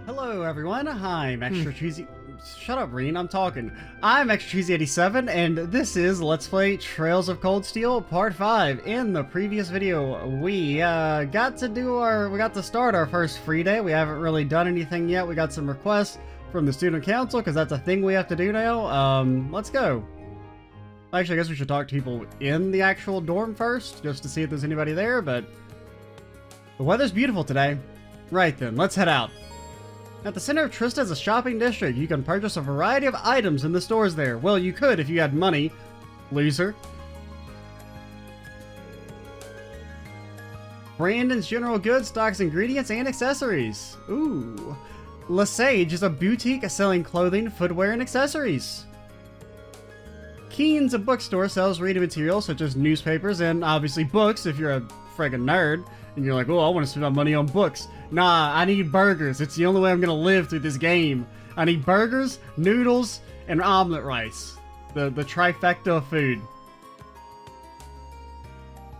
Hello everyone, I'm Extra Cheesy. Shut up, Reen, I'm talking. I'm Extra Cheesy 87, and this is Let's Play Trails of Cold Steel Part 5. In the previous video, we got to start our first free day. We haven't really done anything yet. We got some requests from the student council, because that's a thing we have to do now. Let's go. Actually, I guess we should talk to people in the actual dorm first, just to see if there's anybody there, but the weather's beautiful today. Right then, let's head out. At the center of Trista is a shopping district. You can purchase a variety of items in the stores there. Well, you could if you had money, loser. Brandon's General Goods stocks ingredients and accessories. Ooh. Lesage is a boutique selling clothing, footwear, and accessories. Keen's, a bookstore, sells reading materials such as newspapers and obviously books if you're a friggin' nerd. And you're like, oh, I want to spend my money on books. Nah, I need burgers. It's the only way I'm going to live through this game. I need burgers, noodles, and omelet rice. The trifecta of food.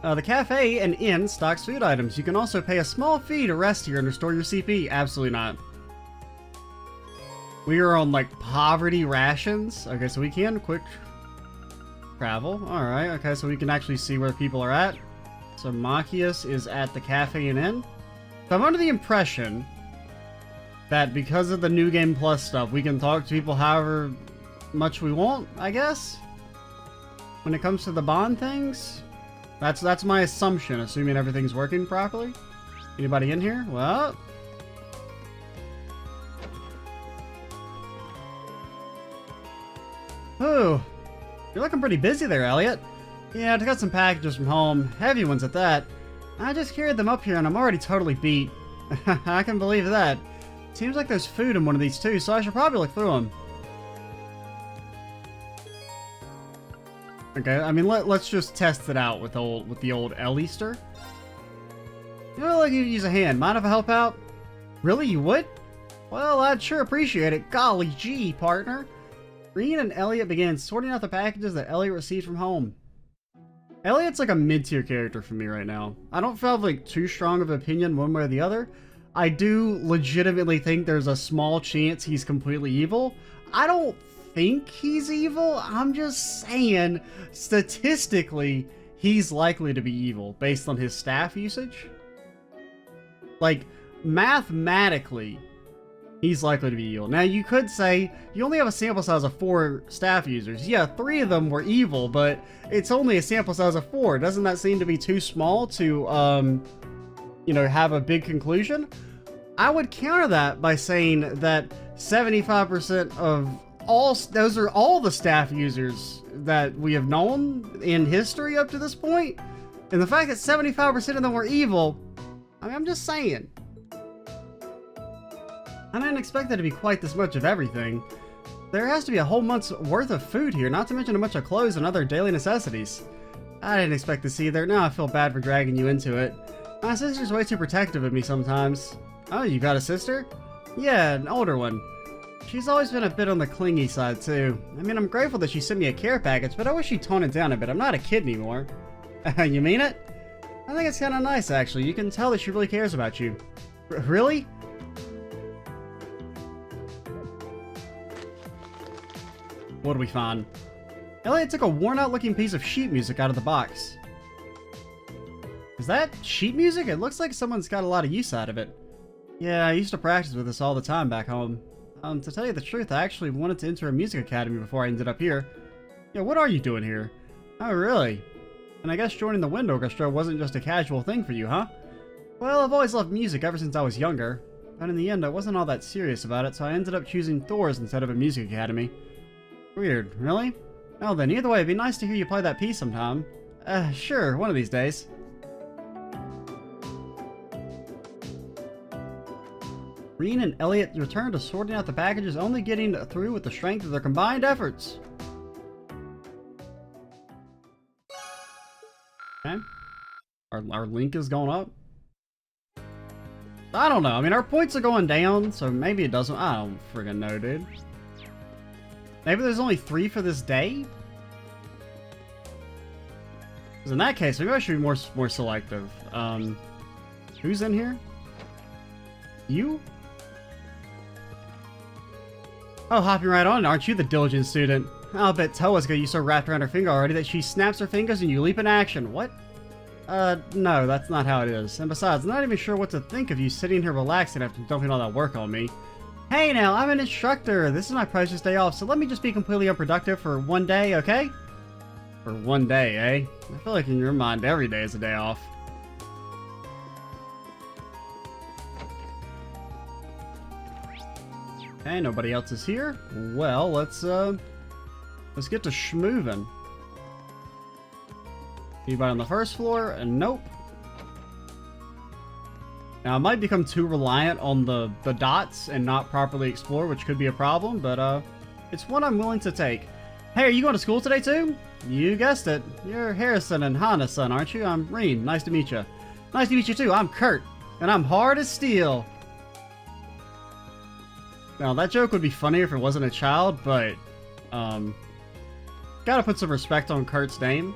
The cafe and inn stocks food items. You can also pay a small fee to rest here and restore your CP. Absolutely not. We are on, like, poverty rations. Okay, so we can quick travel. Alright, okay, so we can actually see where people are at. So Machias is at the cafe and inn. So I'm under the impression that because of the New Game Plus stuff, we can talk to people however much we want, I guess? When it comes to the bond things? That's my assumption, assuming everything's working properly. Anybody in here? Well... Ooh. You're looking pretty busy there, Elliot. Yeah, I got some packages from home, heavy ones at that. I just carried them up here and I'm already totally beat. I can believe that. Seems like there's food in one of these too, so I should probably look through them. Okay, I mean, let's just test it out with the old Ellister. You know, like you use a hand. Mind if I help out? Really, you would? Well, I'd sure appreciate it. Golly gee, partner. Reen and Elliot began sorting out the packages that Elliot received from home. Elliot's like a mid-tier character for me right now. I don't feel like too strong of an opinion one way or the other. I do legitimately think there's a small chance he's completely evil. I don't think he's evil. I'm just saying, statistically, he's likely to be evil based on his staff usage. Like, mathematically, he's likely to be evil. Now, you could say, you only have a sample size of 4 staff users. Yeah, 3 of them were evil, but it's only a sample size of 4. Doesn't that seem to be too small to, you know, have a big conclusion? I would counter that by saying that 75% of those are all the staff users that we have known in history up to this point. And the fact that 75% of them were evil, I mean, I'm just saying. I didn't expect there to be quite this much of everything. There has to be a whole month's worth of food here, not to mention a bunch of clothes and other daily necessities. I didn't expect this either. Now I feel bad for dragging you into it. My sister's way too protective of me sometimes. Oh, you got a sister? Yeah, an older one. She's always been a bit on the clingy side too. I mean, I'm grateful that she sent me a care package, but I wish she'd tone it down a bit. I'm not a kid anymore. You mean it? I think it's kind of nice, actually. You can tell that she really cares about you. Really? What do we find? Elliot took a worn-out looking piece of sheet music out of the box. Is that sheet music? It looks like someone's got a lot of use out of it. Yeah, I used to practice with this all the time back home. To tell you the truth, I actually wanted to enter a music academy before I ended up here. Yeah, what are you doing here? Oh, really? And I guess joining the wind orchestra wasn't just a casual thing for you, huh? Well, I've always loved music ever since I was younger. But in the end, I wasn't all that serious about it, so I ended up choosing Thor's instead of a music academy. Weird, really? Well then, either way, it'd be nice to hear you play that piece sometime. Sure, one of these days. Reen and Elliot return to sorting out the packages, only getting through with the strength of their combined efforts. Okay. Our link is going up? I don't know. I mean, our points are going down, so maybe it doesn't. I don't friggin' know, dude. Maybe there's only 3 for this day? Because in that case, maybe I should be more selective. Who's in here? You? Oh, hopping right on, aren't you the diligent student? I'll bet Toa's got you so wrapped around her finger already that she snaps her fingers and you leap in action. What? No, that's not how it is. And besides, I'm not even sure what to think of you sitting here relaxing after dumping all that work on me. Hey now, I'm an instructor. This is my precious day off, so let me just be completely unproductive for one day, okay? For one day, eh? I feel like in your mind, every day is a day off. Okay, nobody else is here. Well, let's get to schmoovin'. Anybody on the first floor? Nope. Now, I might become too reliant on the dots and not properly explore, which could be a problem, but it's one I'm willing to take. Hey, are you going to school today too? You guessed it. You're Harrison and Hannah's son, aren't you? I'm Reen. Nice to meet you. Nice to meet you too. I'm Kurt, and I'm hard as steel. Now, that joke would be funny if it wasn't a child, but gotta put some respect on Kurt's name.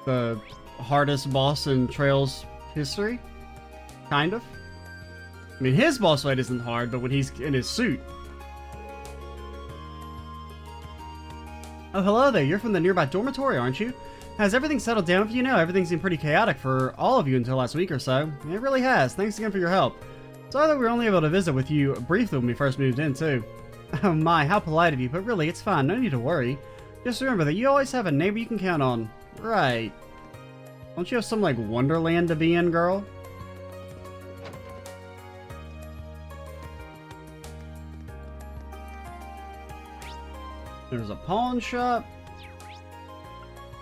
The hardest boss in Trails history. Kind of. I mean, his boss fight isn't hard, but when he's in his suit. Oh, hello there. You're from the nearby dormitory, aren't you? Has everything settled down for you now? Everything seemed pretty chaotic for all of you until last week or so. It really has. Thanks again for your help. Sorry that we were only able to visit with you briefly when we first moved in, too. Oh my, how polite of you, but really, it's fine. No need to worry. Just remember that you always have a neighbor you can count on. Right. Don't you have some, like, wonderland to be in, girl? There's a pawn shop.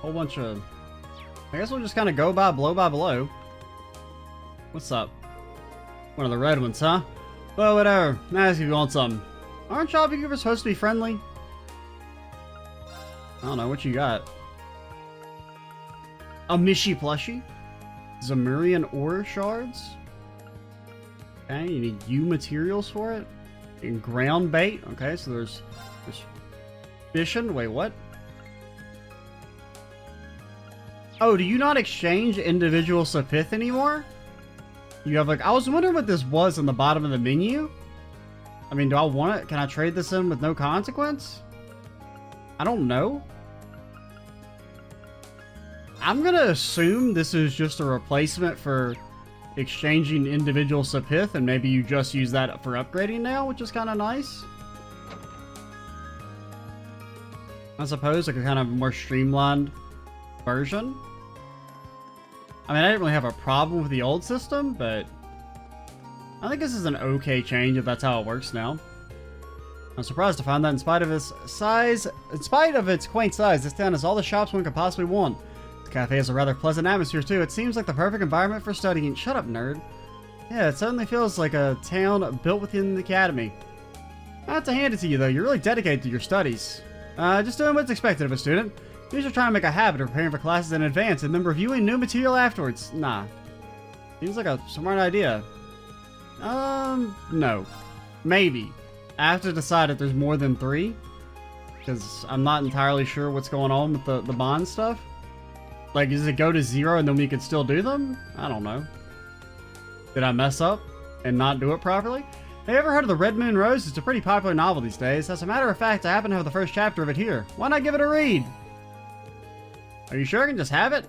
Whole bunch of... I guess we'll just kind of go by blow. What's up? One of the red ones, huh? Well, whatever. Ask if you want some. Aren't shopkeepers supposed to be friendly? I don't know. What you got? A Mishi plushie? Zamurian ore shards? Okay, you need U materials for it? And ground bait? Okay, so there's fishing? Wait, what? Oh, do you not exchange individual sapith anymore? You have like... I was wondering what this was on the bottom of the menu. I mean, do I want it? Can I trade this in with no consequence? I don't know. I'm gonna assume this is just a replacement for exchanging individual sapith, and maybe you just use that for upgrading now, which is kind of nice. I suppose like a kind of more streamlined version. I mean, I didn't really have a problem with the old system, but I think this is an okay change if that's how it works now. I'm surprised to find that in spite of its quaint size, this town has all the shops one could possibly want. The cafe has a rather pleasant atmosphere too. It seems like the perfect environment for studying. Shut up, nerd. Yeah, it certainly feels like a town built within the academy. I have to hand it to you though, you're really dedicated to your studies. Just doing what's expected of a student. You should try and make a habit of preparing for classes in advance and then reviewing new material afterwards. Nah. Seems like a smart idea. No. Maybe. I have to decide if there's more than 3. Because I'm not entirely sure what's going on with the bond stuff. Like, does it go to 0 and then we can still do them? I don't know. Did I mess up and not do it properly? Have you ever heard of the Red Moon Rose? It's a pretty popular novel these days. As a matter of fact, I happen to have the first chapter of it here. Why not give it a read? Are you sure I can just have it?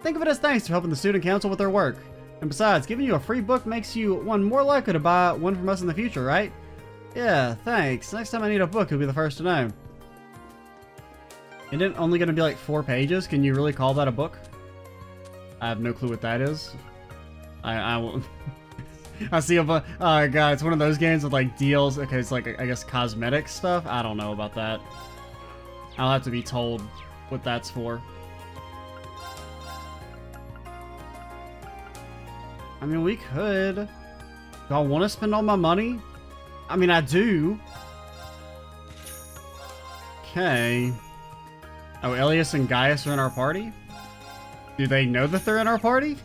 Think of it as thanks for helping the student council with their work. And besides, giving you a free book makes you one more likely to buy one from us in the future, right? Yeah, thanks. Next time I need a book, you'll be the first to know. Isn't it only going to be like 4 pages? Can you really call that a book? I have no clue what that is. I will... I see a bunch... Oh god, it's one of those games with like deals. Okay, it's like, I guess, cosmetic stuff. I don't know about that. I'll have to be told what that's for. I mean, we could. Do I want to spend all my money? I mean, I do. Okay. Oh, Elias and Gaius are in our party? Do they know that they're in our party?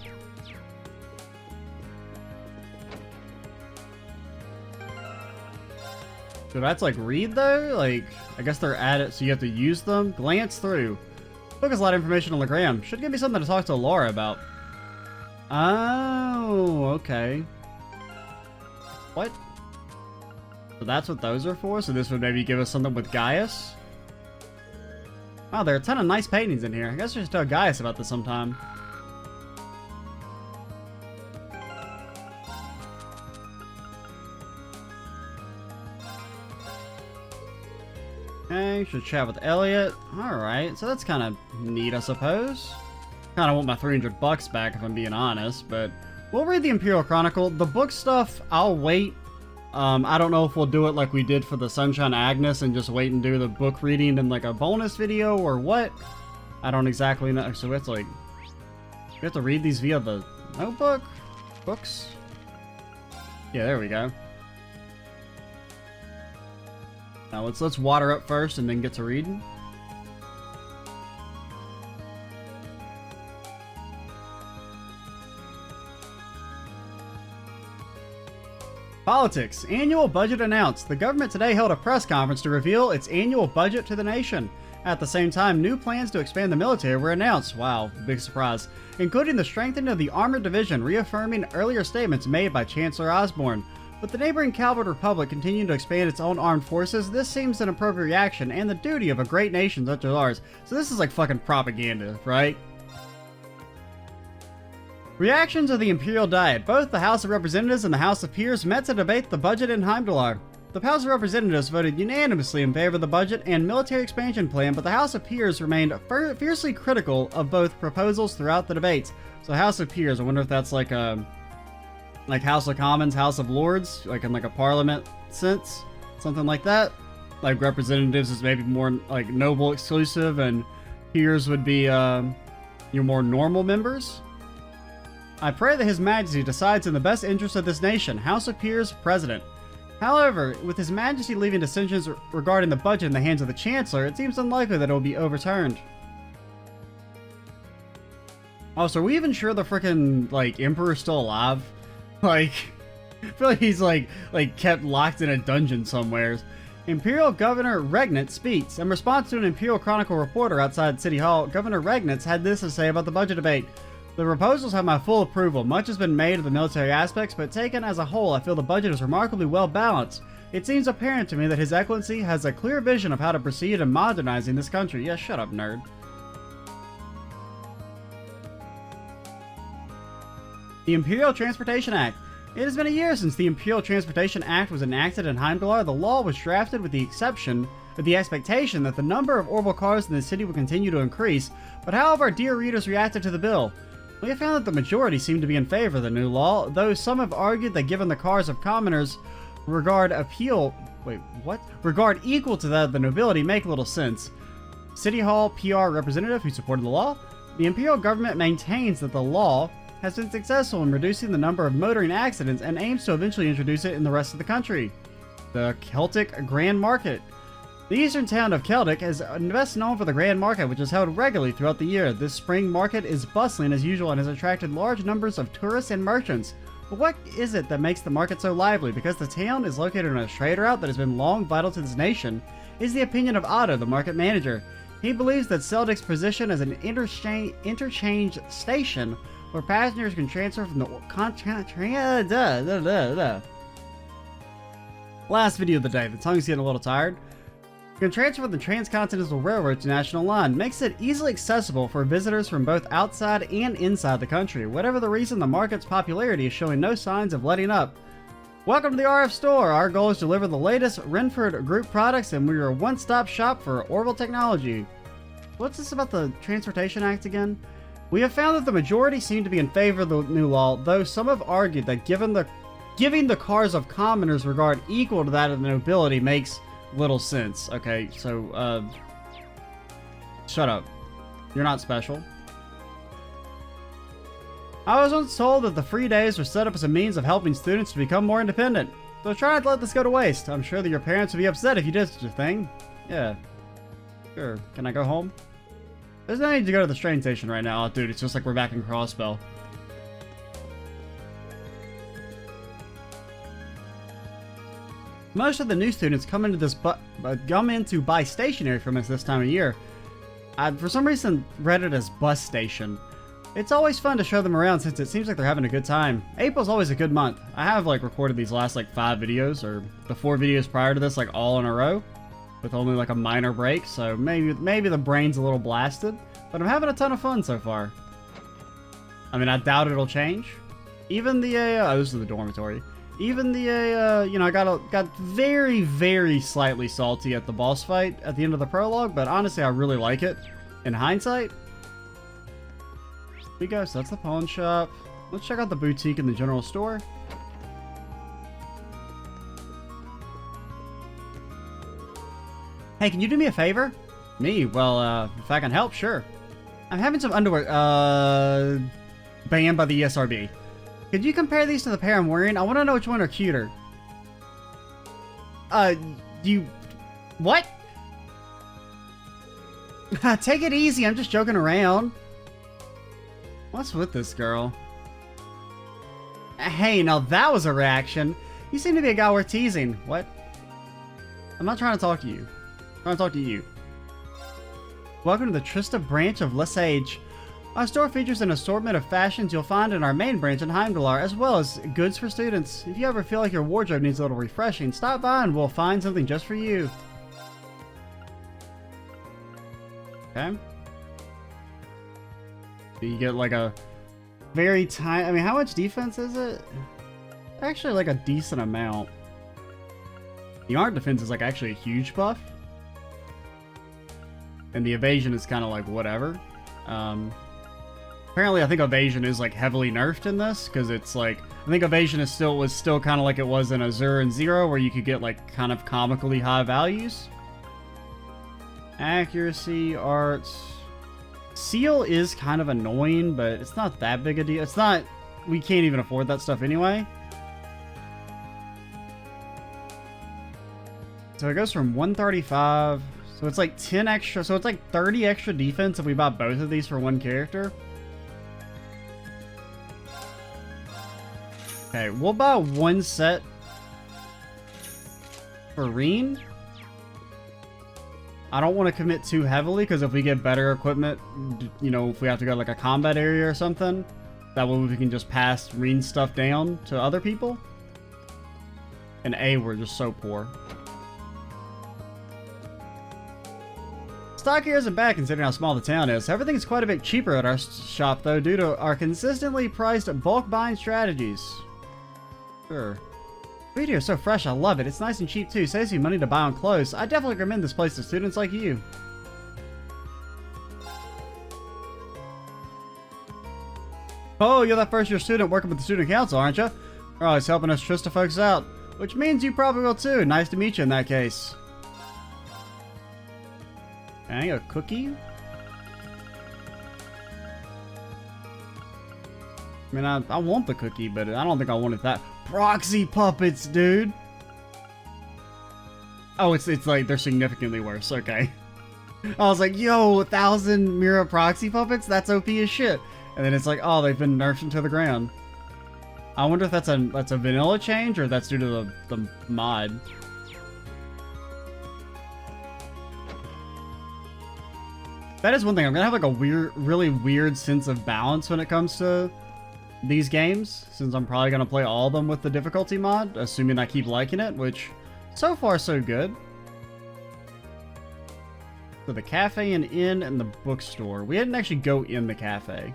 So that's like read though? Like, I guess they're at it, so you have to use them? Glance through. Book has a lot of information on Legram. Should give me something to talk to Laura about. Oh, okay. What? So that's what those are for? So this would maybe give us something with Gaius? Wow, there are a ton of nice paintings in here. I guess we should tell Gaius about this sometime. Okay, should chat with Elliot. Alright, so that's kind of neat, I suppose. Kind of want my $300 back if I'm being honest, but we'll read the Imperial Chronicle. The book stuff, I'll wait. I don't know if we'll do it like we did for the Sunshine Agnes and just wait and do the book reading in like a bonus video or what. I don't exactly know. So it's like, we have to read these via the notebook? Books? Yeah, there we go. Now let's water up first and then get to reading. Politics. Annual budget announced. The government today held a press conference to reveal its annual budget to the nation. At the same time, new plans to expand the military were announced. Wow, big surprise. Including the strengthening of the Armored Division, reaffirming earlier statements made by Chancellor Osborne. With the neighboring Calvert Republic continuing to expand its own armed forces, this seems an appropriate reaction and the duty of a great nation such as ours. So this is like fucking propaganda, right? Reactions of the Imperial Diet. Both the House of Representatives and the House of Peers met to debate the budget in Heimdallr. The House of Representatives voted unanimously in favor of the budget and military expansion plan, but the House of Peers remained fiercely critical of both proposals throughout the debates. So House of Peers, I wonder if that's like House of Commons, House of Lords, like in like a parliament sense, something like that. Like representatives is maybe more like noble exclusive, and peers would be your more normal members. I pray that His Majesty decides in the best interest of this nation. House of Peers, President. However, with His Majesty leaving decisions regarding the budget in the hands of the Chancellor, it seems unlikely that it will be overturned. Oh, so are we even sure the frickin' like Emperor's still alive? Like, I feel like he's like kept locked in a dungeon somewhere. Imperial Governor Regnitz speaks. In response to an Imperial Chronicle reporter outside City Hall, Governor Regnitz had this to say about the budget debate. The proposals have my full approval. Much has been made of the military aspects, but taken as a whole, I feel the budget is remarkably well balanced. It seems apparent to me that His Excellency has a clear vision of how to proceed in modernizing this country. Yeah, shut up, nerd. The Imperial Transportation Act. It has been a year since the Imperial Transportation Act was enacted in Heimdallr. The law was drafted with the expectation that the number of orbital cars in the city would continue to increase, but how have our dear readers reacted to the bill? We have found that the majority seem to be in favor of the new law, though some have argued that given the cars of commoners regard equal to that of the nobility make little sense. City Hall PR representative who supported the law. The Imperial government maintains that the law has been successful in reducing the number of motoring accidents and aims to eventually introduce it in the rest of the country. The Celtic Grand Market. The eastern town of Celtic is best known for the Grand Market, which is held regularly throughout the year. This spring market is bustling as usual and has attracted large numbers of tourists and merchants. But what is it that makes the market so lively? Because the town is located on a trade route that has been long vital to this nation, is the opinion of Otto, the market manager. He believes that Celtic's position as an interchange station where passengers can transfer from the last video of the day. The tongue's getting a little tired. You can transfer from the Transcontinental Railroad to National Line. Makes it easily accessible for visitors from both outside and inside the country. Whatever the reason, the market's popularity is showing no signs of letting up. Welcome to the RF Store. Our goal is to deliver the latest Renford Group products, and we are a one-stop shop for Orbital technology. What's this about the Transportation Act again? We have found that the majority seem to be in favor of the new law, though some have argued that giving the cars of commoners regard equal to that of the nobility makes little sense. Okay, so, shut up. You're not special. I was once told that the free days were set up as a means of helping students to become more independent. So try not to let this go to waste. I'm sure that your parents would be upset if you did such a thing. Yeah. Sure. Can I go home? There's no need to go to the train station right now. Oh, dude, it's just like we're back in Crossbell. Most of the new students come into buy stationery from us this time of year. I, for some reason, read it as bus station. It's always fun to show them around since it seems like they're having a good time. April's always a good month. I have like recorded these last like 5 videos or the 4 videos prior to this like all in a row with only like a minor break, so maybe the brain's a little blasted, but I'm having a ton of fun so far. I mean, I doubt it'll change. Even the oh, this is the dormitory. Even the you know, I got very, very slightly salty at the boss fight at the end of the prologue, but honestly, I really like it in hindsight. We go, so that's the pawn shop. Let's check out the boutique and the general store. Hey, can you do me a favor? Me? Well, if I can help, sure. I'm having some underwear, banned by the ESRB. Could you compare these to the pair I'm wearing? I want to know which one are cuter. What? Take it easy, I'm just joking around. What's with this girl? Hey, now that was a reaction. You seem to be a guy worth teasing. What? I'm not trying to talk to you. I'm trying to talk to you. Welcome to the Trista branch of Lesage. Our store features an assortment of fashions you'll find in our main branch in Heimdallar, as well as goods for students. If you ever feel like your wardrobe needs a little refreshing, stop by and we'll find something just for you. Okay. You get like a very tiny, I mean, how much defense is it? Actually like a decent amount. The armor defense is like actually a huge buff. And the evasion is kind of like whatever. Apparently I think evasion is like heavily nerfed in this, because it's like, I think evasion was still kind of like it was in Azure and Zero, where you could get like kind of comically high values. Accuracy, arts. Seal is kind of annoying, but it's not that big a deal. It's not, we can't even afford that stuff anyway. So it goes from 135, so it's like 10 extra, so it's like 30 extra defense if we buy both of these for one character. Okay, we'll buy one set for Reen. I don't want to commit too heavily, because if we get better equipment, you know, if we have to go to like a combat area or something, that way we can just pass Reen stuff down to other people. And A, we're just so poor. Stock here isn't bad considering how small the town is. Everything's quite a bit cheaper at our shop though, due to our consistently priced bulk buying strategies. Sure. Food here is so fresh, I love it. It's nice and cheap too, saves you money to buy on clothes. I definitely recommend this place to students like you. Oh, you're that first year student working with the student council, aren't you? You're always helping us Trista folks out, which means you probably will too. Nice to meet you in that case. Okay, a cookie? I mean, I want the cookie, but I don't think I wanted that. Proxy puppets, dude! Oh, it's like they're significantly worse, okay. I was like, yo, 1,000 Mira proxy puppets? That's OP as shit. And then it's like, oh, they've been nerfed into the ground. I wonder if that's a vanilla change, or that's due to the mod. That is one thing, I'm gonna have like a really weird sense of balance when it comes to these games, since I'm probably going to play all of them with the difficulty mod, assuming I keep liking it, which so far so good. So the cafe and inn and the bookstore. We didn't actually go in the cafe.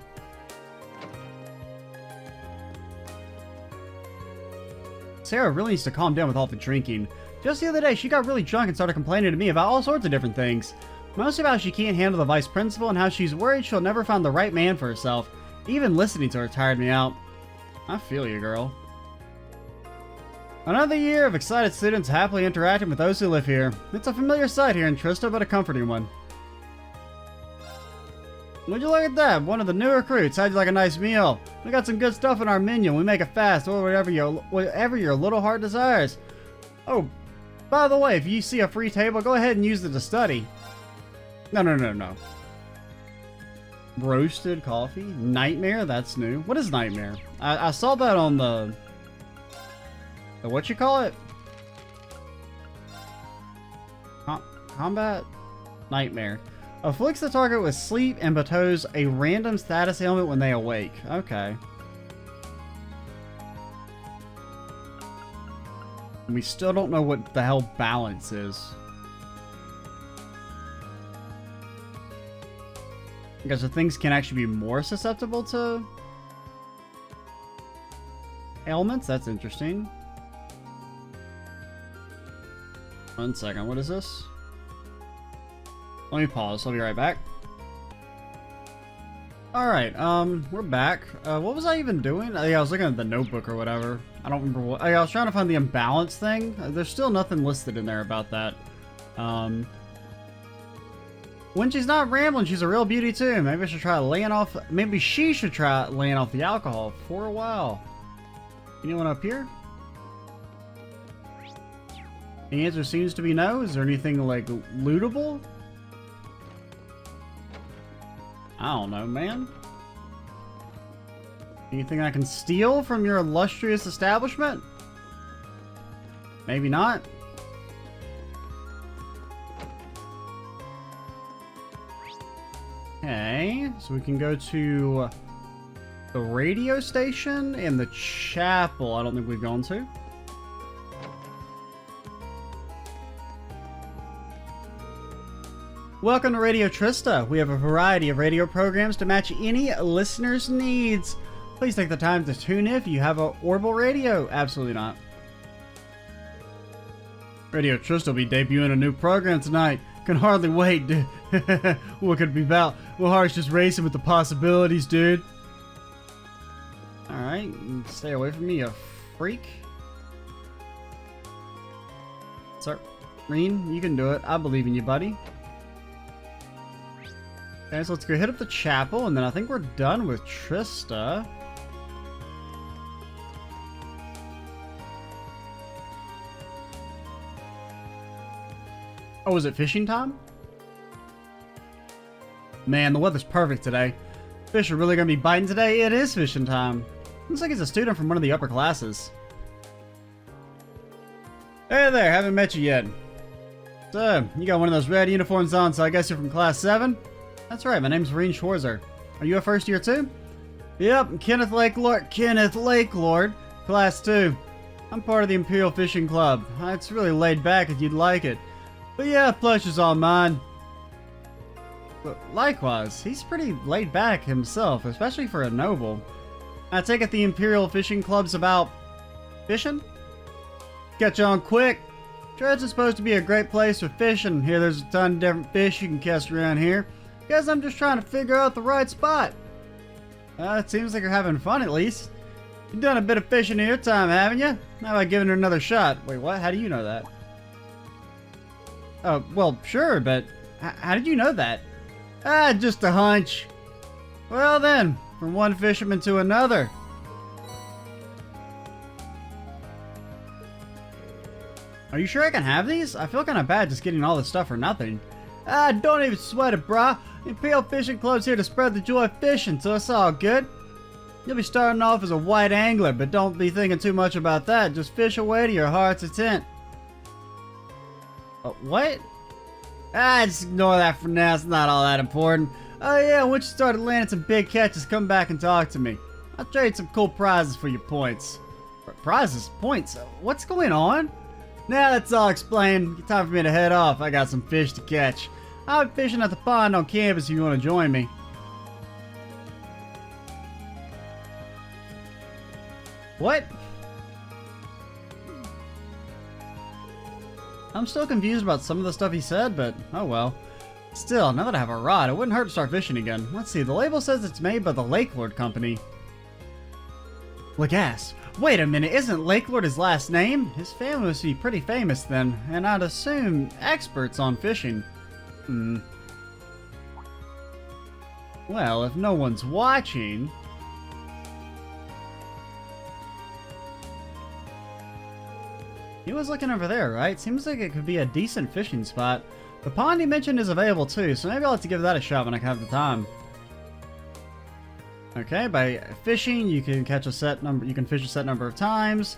Sarah really needs to calm down with all the drinking. Just the other day, she got really drunk and started complaining to me about all sorts of different things. Mostly about how she can't handle the vice principal and how she's worried she'll never find the right man for herself. Even listening to her tired me out. I feel you, girl. Another year of excited students happily interacting with those who live here. It's a familiar sight here in Trista, but a comforting one. Would you look at that? One of the new recruits. How'd you like a nice meal? We got some good stuff in our menu. We make it fast or whatever your little heart desires. Oh, by the way, if you see a free table, go ahead and use it to study. No. Roasted coffee? Nightmare? That's new. What is Nightmare? I saw that on the what you call it? Combat? Nightmare. Afflicts the target with sleep and bestows a random status ailment when they awake. Okay. We still don't know what the hell balance is. I guess the things can actually be more susceptible to ailments. That's interesting. 1 second. What is this? Let me pause. I'll be right back. Alright, we're back. What was I even doing? Yeah, I was looking at the notebook or whatever. I don't remember what. I was trying to find the imbalance thing. There's still nothing listed in there about that. When she's not rambling, she's a real beauty too. Maybe I should try laying off. Maybe she should try laying off the alcohol for a while. Anyone up here? The answer seems to be no. Is there anything like lootable? I don't know, man. Anything I can steal from your illustrious establishment? Maybe not. Okay, so we can go to the radio station and the chapel. I don't think we've gone to. Welcome to Radio Trista. We have a variety of radio programs to match any listener's needs. Please take the time to tune in if you have a Orbital radio. Absolutely not. Radio Trista will be debuting a new program tonight. Can hardly wait, dude. What could it be about? Well, heart's just racing with the possibilities, dude. Alright, stay away from me, you freak. Sir, Reen, you can do it. I believe in you, buddy. Okay, so let's go hit up the chapel, and then I think we're done with Trista. Oh, is it fishing time? Man, the weather's perfect today. Fish are really gonna be biting today. It is fishing time. Looks like he's a student from one of the upper classes. Hey there, haven't met you yet. So, you got one of those red uniforms on, so I guess you're from class 7? That's right, my name's Reen Schwarzer. Are you a first year too? Yep, Kenneth Lake Lord, class 2. I'm part of the Imperial Fishing Club. It's really laid back if you'd like it. But yeah, plush is all mine. But likewise, he's pretty laid back himself, especially for a noble. I take it the Imperial Fishing Club's about fishing? Catch on quick. Dredge is supposed to be a great place for fishing. Here there's a ton of different fish you can catch around here. Guess I'm just trying to figure out the right spot. It seems like you're having fun at least. You've done a bit of fishing in your time, haven't you? How about giving it another shot? Wait, what? How do you know that? Oh, well, sure, but how did you know that? Just a hunch. Well then, from one fisherman to another. Are you sure I can have these? I feel kind of bad just getting all this stuff for nothing. Don't even sweat it, brah. Imperial Fishing Club's here to spread the joy of fishing, so it's all good. You'll be starting off as a white angler, but don't be thinking too much about that. Just fish away to your heart's content. What? Just ignore that for now. It's not all that important. Oh yeah, once you started landing some big catches, come back and talk to me. I'll trade some cool prizes for your points. Prizes? Points? What's going on? Now that's all explained. Time for me to head off. I got some fish to catch. I'll be fishing at the pond on campus if you want to join me. What? I'm still confused about some of the stuff he said, but oh well. Still, now that I have a rod, it wouldn't hurt to start fishing again. Let's see, the label says it's made by the Lake Lord Company. Lagas. Wait a minute, isn't Lake Lord his last name? His family must be pretty famous then, and I'd assume experts on fishing. Well, if no one's watching... He was looking over there, right? Seems like it could be a decent fishing spot. The pond he mentioned is available too, so maybe I'll have to give that a shot when I have the time. Okay, by fishing, you can catch a set number. You can fish a set number of times.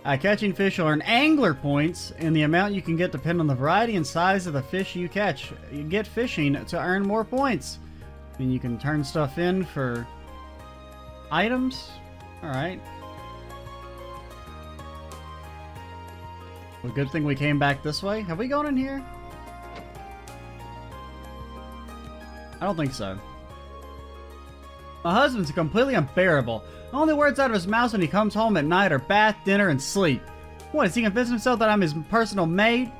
Catching fish will earn angler points, and the amount you can get depend on the variety and size of the fish you catch. You get fishing to earn more points. And you can turn stuff in for items. Alright. Well, good thing we came back this way. Have we gone in here? I don't think so. My husband's completely unbearable. The only words out of his mouth when he comes home at night are bath, dinner, and sleep. What, is he convinced himself that I'm his personal maid?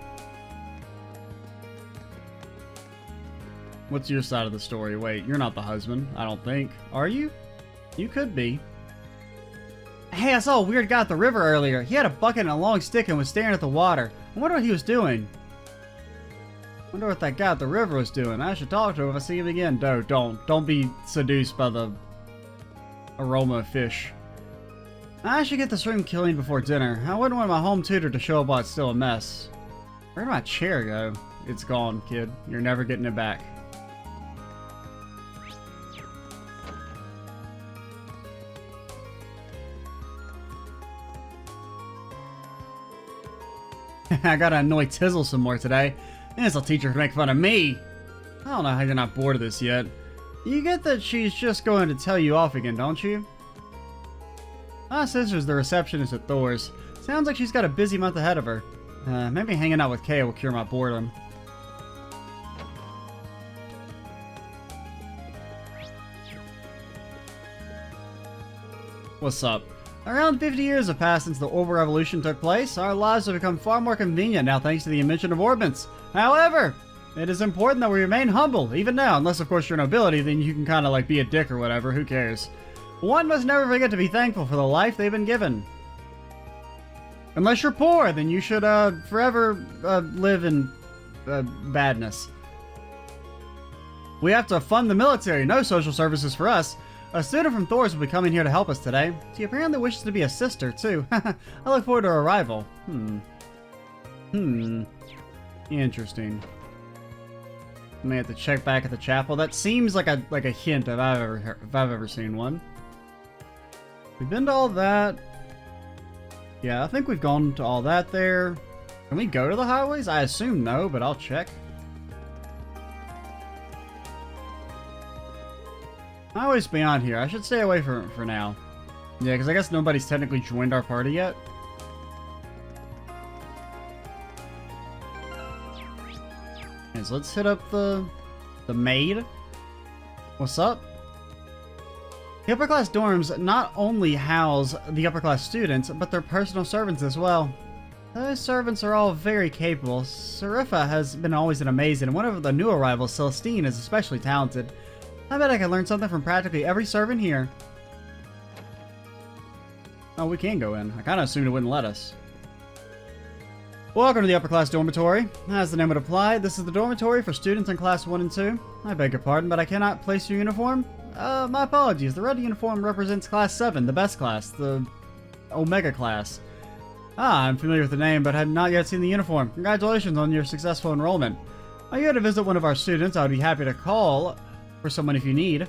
What's your side of the story? Wait, you're not the husband, I don't think. Are you? You could be. Hey, I saw a weird guy at the river earlier. He had a bucket and a long stick and was staring at the water. I wonder what he was doing. I wonder what that guy at the river was doing. I should talk to him if I see him again. No, don't. Don't be seduced by the aroma of fish. I should get this room cleaned before dinner. I wouldn't want my home tutor to show up while it's still a mess. Where did my chair go? It's gone, kid. You're never getting it back. I gotta annoy Tizzle some more today. And this will teach her to make fun of me. I don't know how you're not bored of this yet. You get that she's just going to tell you off again, don't you? Ah, Sister's the receptionist at Thor's. Sounds like she's got a busy month ahead of her. Maybe hanging out with Kay will cure my boredom. What's up? Around 50 years have passed since the Orbital Revolution took place. Our lives have become far more convenient now thanks to the invention of orbits. However, it is important that we remain humble, even now, unless of course you're nobility, then you can kind of like be a dick or whatever, who cares. One must never forget to be thankful for the life they've been given. Unless you're poor, then you should forever live in badness. We have to fund the military, no social services for us. A student from Thor's will be coming here to help us today. She apparently wishes to be a sister, too. I look forward to her arrival. Interesting. I may have to check back at the chapel. That seems like a hint if I've ever seen one. We've been to all that. Yeah, I think we've gone to all that there. Can we go to the highways? I assume no, but I'll check. Highways beyond here. I should stay away for now. Yeah, because I guess nobody's technically joined our party yet. Okay, so let's hit up the maid. What's up? The upper class dorms not only house the upper class students, but their personal servants as well. Those servants are all very capable. Serifa has been always an amazing, and one of the new arrivals, Celestine, is especially talented. I bet I can learn something from practically every servant here. Oh, we can go in. I kind of assumed it wouldn't let us. Welcome to the upper class dormitory. As the name would imply, this is the dormitory for students in class 1 and 2. I beg your pardon, but I cannot place your uniform. My apologies. The red uniform represents class 7, the best class, the Omega class. Ah, I'm familiar with the name, but had not yet seen the uniform. Congratulations on your successful enrollment. Are you here to visit one of our students? I would be happy to call for someone if you need.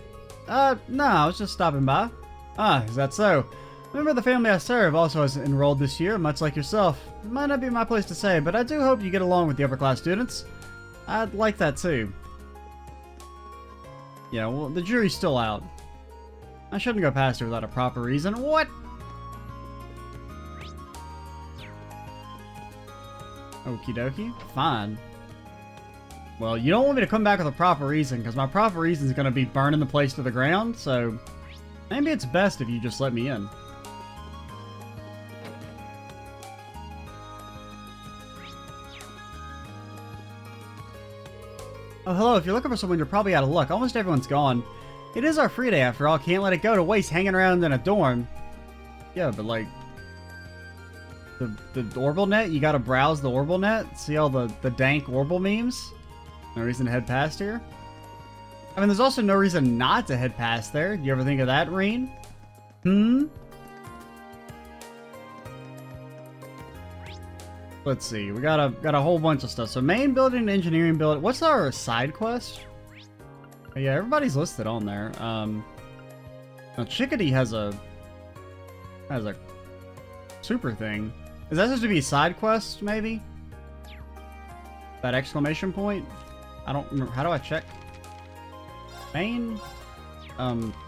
No, I was just stopping by. Ah, is that so? A member of the family I serve also has enrolled this year, much like yourself. It might not be my place to say, but I do hope you get along with the upper class students. I'd like that too. Yeah, well, the jury's still out. I shouldn't go past her without a proper reason. What? Okie dokie. Fine. Well, you don't want me to come back with a proper reason, because my proper reason is going to be burning the place to the ground, so maybe it's best if you just let me in. Oh, hello. If you're looking for someone, you're probably out of luck. Almost everyone's gone. It is our free day, after all. Can't let it go to waste hanging around in a dorm. Yeah, but like the Orbital net, you gotta browse the Orbital net, see all the dank Orbital memes. No reason to head past here. I mean, there's also no reason not to head past there. Do you ever think of that, Reen? Let's see. We got a whole bunch of stuff. So main building, engineering building. What's our side quest? Oh, yeah, everybody's listed on there. Now Chickadee has a super thing. Is that supposed to be side quest, maybe? That exclamation point? I don't remember. How do I check? Main?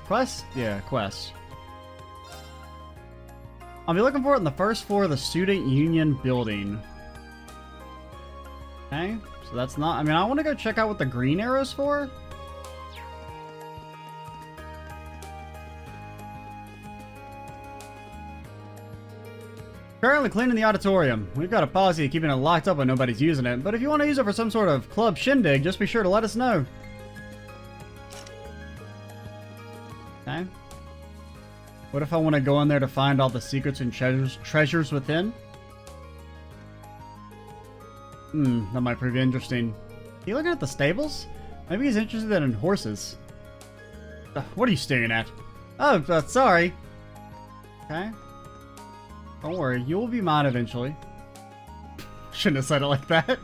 Quest? Yeah, quest. I'll be looking for it in the first floor of the Student Union building. Okay, so that's not... I mean, I want to go check out what the green arrow's for. Currently cleaning the auditorium. We've got a policy of keeping it locked up when nobody's using it, but if you want to use it for some sort of club shindig, just be sure to let us know. Okay. What if I want to go in there to find all the secrets and treasures within? That might prove interesting. Are you looking at the stables? Maybe he's interested in horses. What are you staring at? Oh, sorry. Okay. Don't worry, you'll be mine eventually. Shouldn't have said it like that.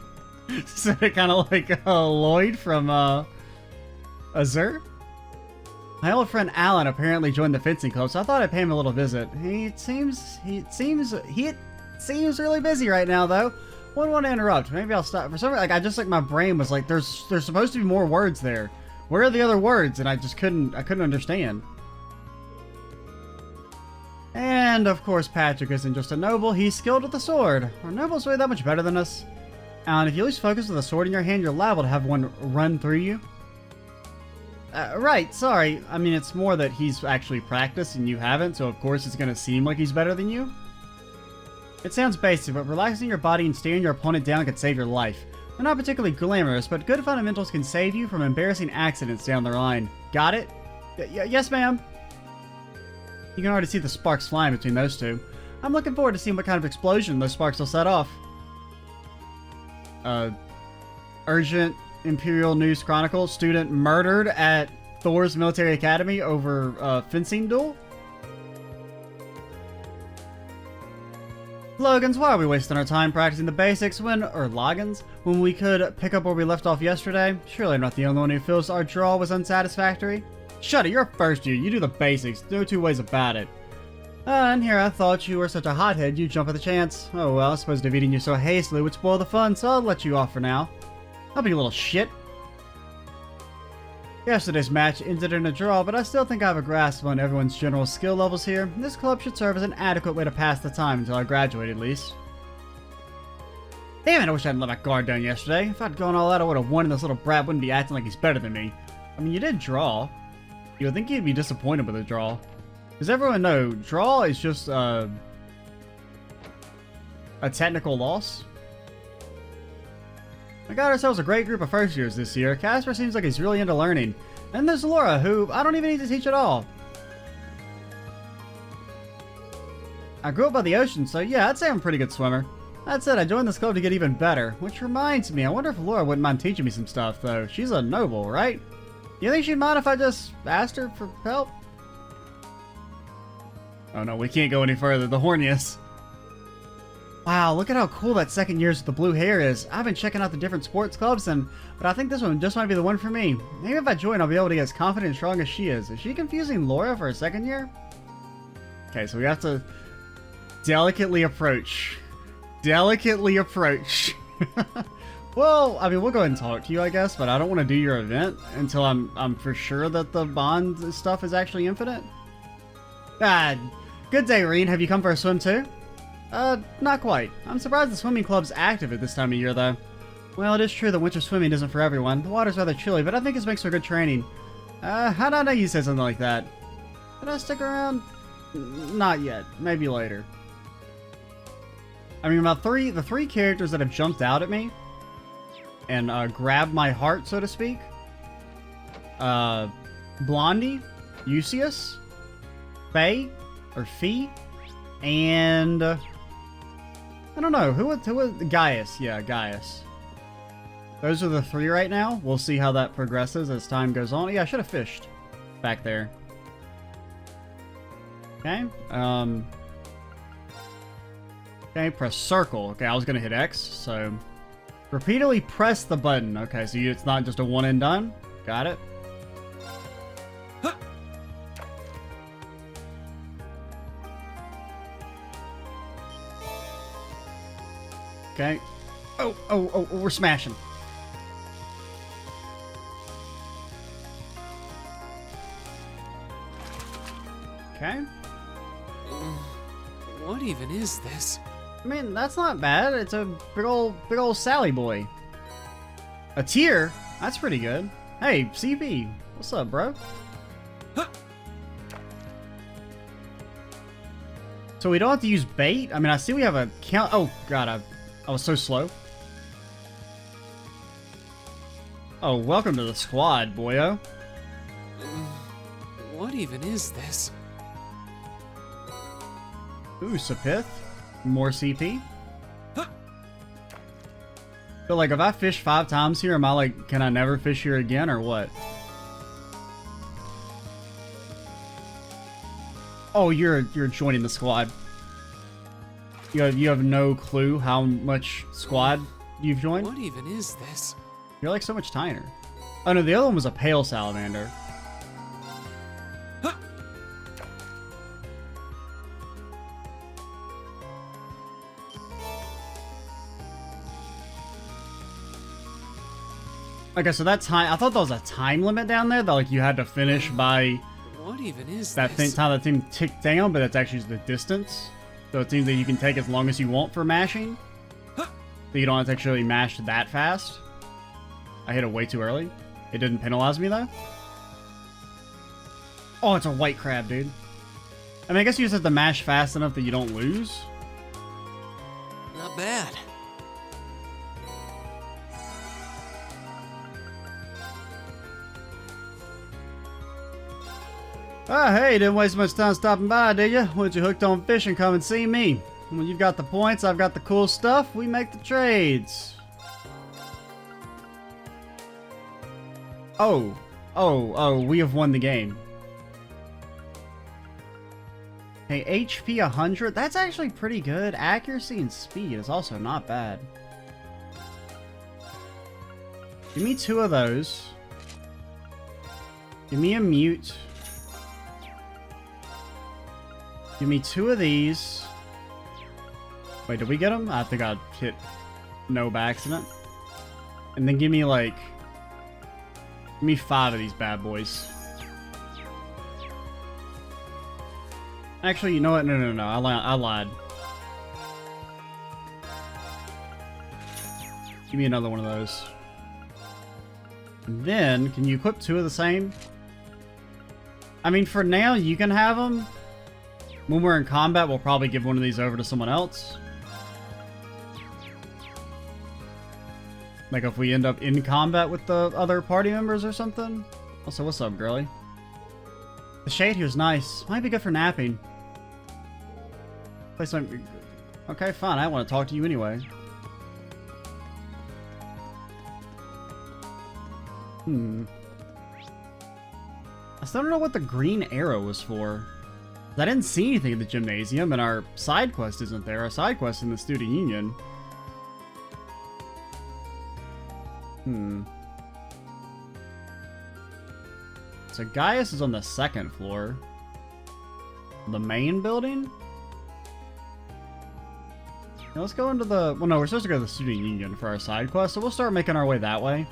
Said it kind of like Lloyd from Azur. My old friend Alan apparently joined the fencing club, so I thought I'd pay him a little visit. He seems really busy right now, though. Wouldn't want to interrupt. Maybe I'll stop. For some reason, like my brain was like, there's supposed to be more words there. Where are the other words? And I just couldn't understand. And of course, Patrick isn't just a noble; he's skilled with the sword. Are nobles really that much better than us? And if you lose focus with a sword in your hand, you're liable to have one run through you. Right, sorry. I mean, it's more that he's actually practiced and you haven't, so of course it's gonna seem like he's better than you. It sounds basic, but relaxing your body and staring your opponent down can save your life. They're not particularly glamorous, but good fundamentals can save you from embarrassing accidents down the line. Got it? Yes, ma'am. You can already see the sparks flying between those two. I'm looking forward to seeing what kind of explosion those sparks will set off. Urgent Imperial News Chronicle. Student murdered at Thor's military academy over fencing duel. Logans, why are we wasting our time practicing the basics logins, when we could pick up where we left off yesterday? Surely I'm not the only one who feels our draw was unsatisfactory. Shut it, you're a first year, you do the basics, no two ways about it. And here I thought you were such a hothead you'd jump at the chance. Oh well, I suppose defeating you so hastily would spoil the fun, so I'll let you off for now. I'll be a little shit. Yesterday's match ended in a draw, but I still think I have a grasp on everyone's general skill levels here. This club should serve as an adequate way to pass the time until I graduate, at least. Damn it, I wish I hadn't let my guard down yesterday. If I'd gone all out, I would have won and this little brat wouldn't be acting like he's better than me. I mean, you did draw. You would think you'd be disappointed with a draw. Does everyone know, draw is just a technical loss? We got ourselves a great group of first years this year. Casper seems like he's really into learning. And there's Laura, who I don't even need to teach at all. I grew up by the ocean, so yeah, I'd say I'm a pretty good swimmer. That said, I joined this club to get even better. Which reminds me, I wonder if Laura wouldn't mind teaching me some stuff, though. She's a noble, right? You think she'd mind if I just asked her for help? Oh no, we can't go any further. The horniest. Wow, look at how cool that second year's with the blue hair is. I've been checking out the different sports clubs, but I think this one just might be the one for me. Maybe if I join, I'll be able to get as confident and strong as she is. Is she confusing Laura for a second year? Okay, so we have to delicately approach. Delicately approach. Well, I mean, we'll go ahead and talk to you, I guess, but I don't want to do your event until I'm for sure that the bond stuff is actually infinite. Good day, Reen. Have you come for a swim too? Not quite. I'm surprised the swimming club's active at this time of year, though. Well, it is true that winter swimming isn't for everyone. The water's rather chilly, but I think this makes for good training. How did I know you said something like that? Did I stick around? Not yet. Maybe later. I mean, the three characters that have jumped out at me and grabbed my heart, so to speak. Blondie, Euseus, Faye, or Fee, and I don't know, who was Gaius? Yeah, Gaius. Those are the three right now. We'll see how that progresses as time goes on. Yeah, I should have fished back there. Okay. Okay, press circle. Okay, I was gonna hit X, so repeatedly press the button. Okay, so it's not just a one and done. Got it. Okay. Oh, we're smashing. Okay. What even is this? I mean, that's not bad. It's a big old Sally boy. A tier? That's pretty good. Hey, CP. What's up, bro? Huh. So we don't have to use bait? I mean, I see we have a count. Oh, God, I was so slow. Oh, welcome to the squad, boyo. What even is this? Ooh, Sapith. More CP. Huh. So, like, if I fish 5 times here, am I like, can I never fish here again, or what? Oh, you're joining the squad. You have no clue how much squad you've joined? What even is this? You're like so much tinier. Oh no, the other one was a pale salamander. Huh. Okay, so that time, I thought that was a time limit down there, that like you had to finish by What even is that this? time that thing ticked down, but that's actually the distance. So it seems that you can take as long as you want for mashing. Huh. So you don't have to actually mash that fast. I hit it way too early. It didn't penalize me though. Oh, it's a white crab, dude. I mean, I guess you just have to mash fast enough that you don't lose. Not bad. Ah, hey, didn't waste much time stopping by, did you? Once you hooked on fishing, come and see me. When you've got the points, I've got the cool stuff, we make the trades. Oh, we have won the game. Hey, HP 100, that's actually pretty good. Accuracy and speed is also not bad. Give me 2 of those. Give me a mute. Give me 2 of these. Wait, did we get them? I think I hit no by accident. And then give me like... Give me 5 of these bad boys. Actually, you know what? No. I lied. Give me another one of those. And then, can you equip 2 of the same? I mean, for now, you can have them. When we're in combat, we'll probably give one of these over to someone else. Like if we end up in combat with the other party members or something. Also, what's up, girly? The shade here's nice. Might be good for napping. Place might be... Okay, fine. I want to talk to you anyway. I still don't know what the green arrow was for. I didn't see anything in the gymnasium, and our side quest isn't there. Our side quest is in the student union. So Gaius is on the 2nd floor. The main building? Now let's go into the... Well, no, we're supposed to go to the student union for our side quest, so we'll start making our way that way.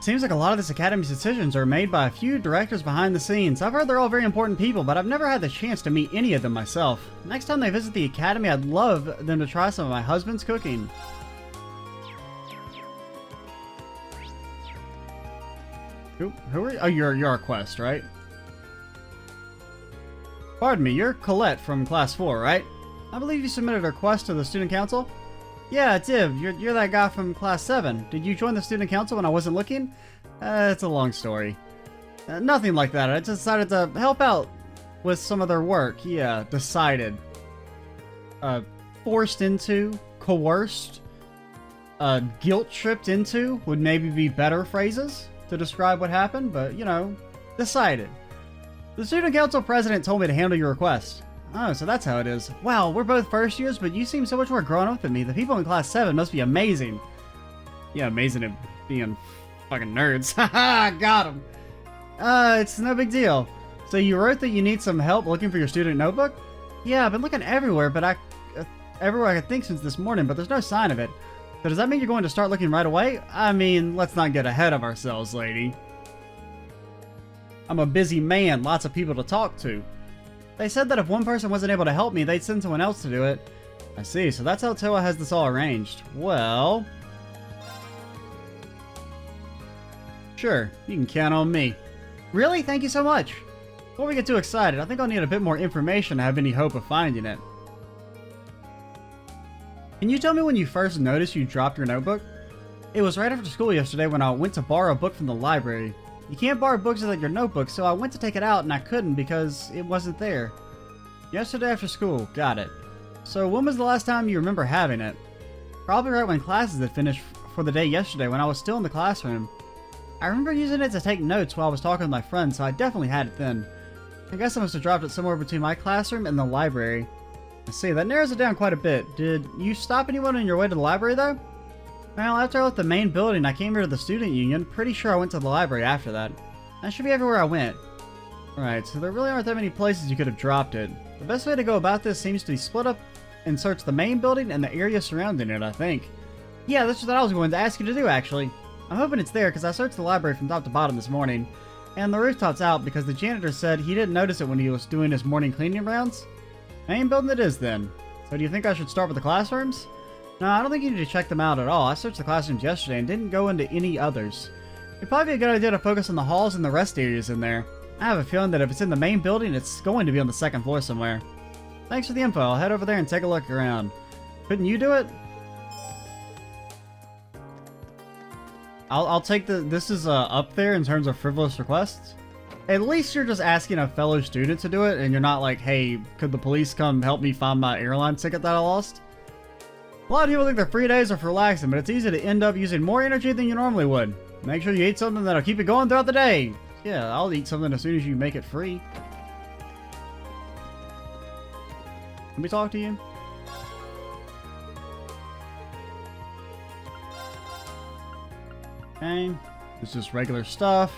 Seems like a lot of this academy's decisions are made by a few directors behind the scenes. I've heard they're all very important people, but I've never had the chance to meet any of them myself. Next time they visit the academy, I'd love them to try some of my husband's cooking. Who are you? Oh, you're our quest, right? Pardon me, you're Colette from Class 4, right? I believe you submitted a request to the student council? Yeah, Div, you're that guy from Class 7. Did you join the student council when I wasn't looking? It's a long story. Nothing like that. I just decided to help out with some of their work. Yeah, decided. Forced into, coerced, guilt-tripped into would maybe be better phrases to describe what happened, but, you know, decided. The student council president told me to handle your request. Oh, so that's how it is. Wow, we're both first years, but you seem so much more grown up than me. The people in Class 7 must be amazing. Yeah, amazing at being fucking nerds. Haha, got him. It's no big deal. So you wrote that you need some help looking for your student notebook? Yeah, I've been looking everywhere, but everywhere I could think since this morning, but there's no sign of it. So does that mean you're going to start looking right away? I mean, let's not get ahead of ourselves, lady. I'm a busy man, lots of people to talk to. They said that if one person wasn't able to help me, they'd send someone else to do it. I see, so that's how Toa has this all arranged. Well... sure, you can count on me. Really? Thank you so much. Before we get too excited, I think I'll need a bit more information to have any hope of finding it. Can you tell me when you first noticed you dropped your notebook? It was right after school yesterday when I went to borrow a book from the library. You can't borrow books without your notebook, so I went to take it out and I couldn't because it wasn't there. Yesterday after school, got it. So when was the last time you remember having it? Probably right when classes had finished for the day yesterday when I was still in the classroom. I remember using it to take notes while I was talking with my friends, so I definitely had it then. I guess I must have dropped it somewhere between my classroom and the library. I see, that narrows it down quite a bit. Did you stop anyone on your way to the library though? Well, after I left the main building, I came here to the student union. Pretty sure I went to the library after that. That should be everywhere I went. Alright, so there really aren't that many places you could have dropped it. The best way to go about this seems to be split up and search the main building and the area surrounding it, I think. Yeah, that's what I was going to ask you to do, actually. I'm hoping it's there because I searched the library from top to bottom this morning. And the rooftop's out because the janitor said he didn't notice it when he was doing his morning cleaning rounds. Main building it is then. So do you think I should start with the classrooms? No, I don't think you need to check them out at all. I searched the classrooms yesterday and didn't go into any others. It'd probably be a good idea to focus on the halls and the rest areas in there. I have a feeling that if it's in the main building, it's going to be on the second floor somewhere. Thanks for the info. I'll head over there and take a look around. Couldn't you do it? I'll take this is up there in terms of frivolous requests. At least you're just asking a fellow student to do it, and you're not like, hey, could the police come help me find my airline ticket that I lost? A lot of people think their free days are for relaxing, but it's easy to end up using more energy than you normally would. Make sure you eat something that'll keep you going throughout the day. Yeah, I'll eat something as soon as you make it free. Let me talk to you. Okay, it's just regular stuff.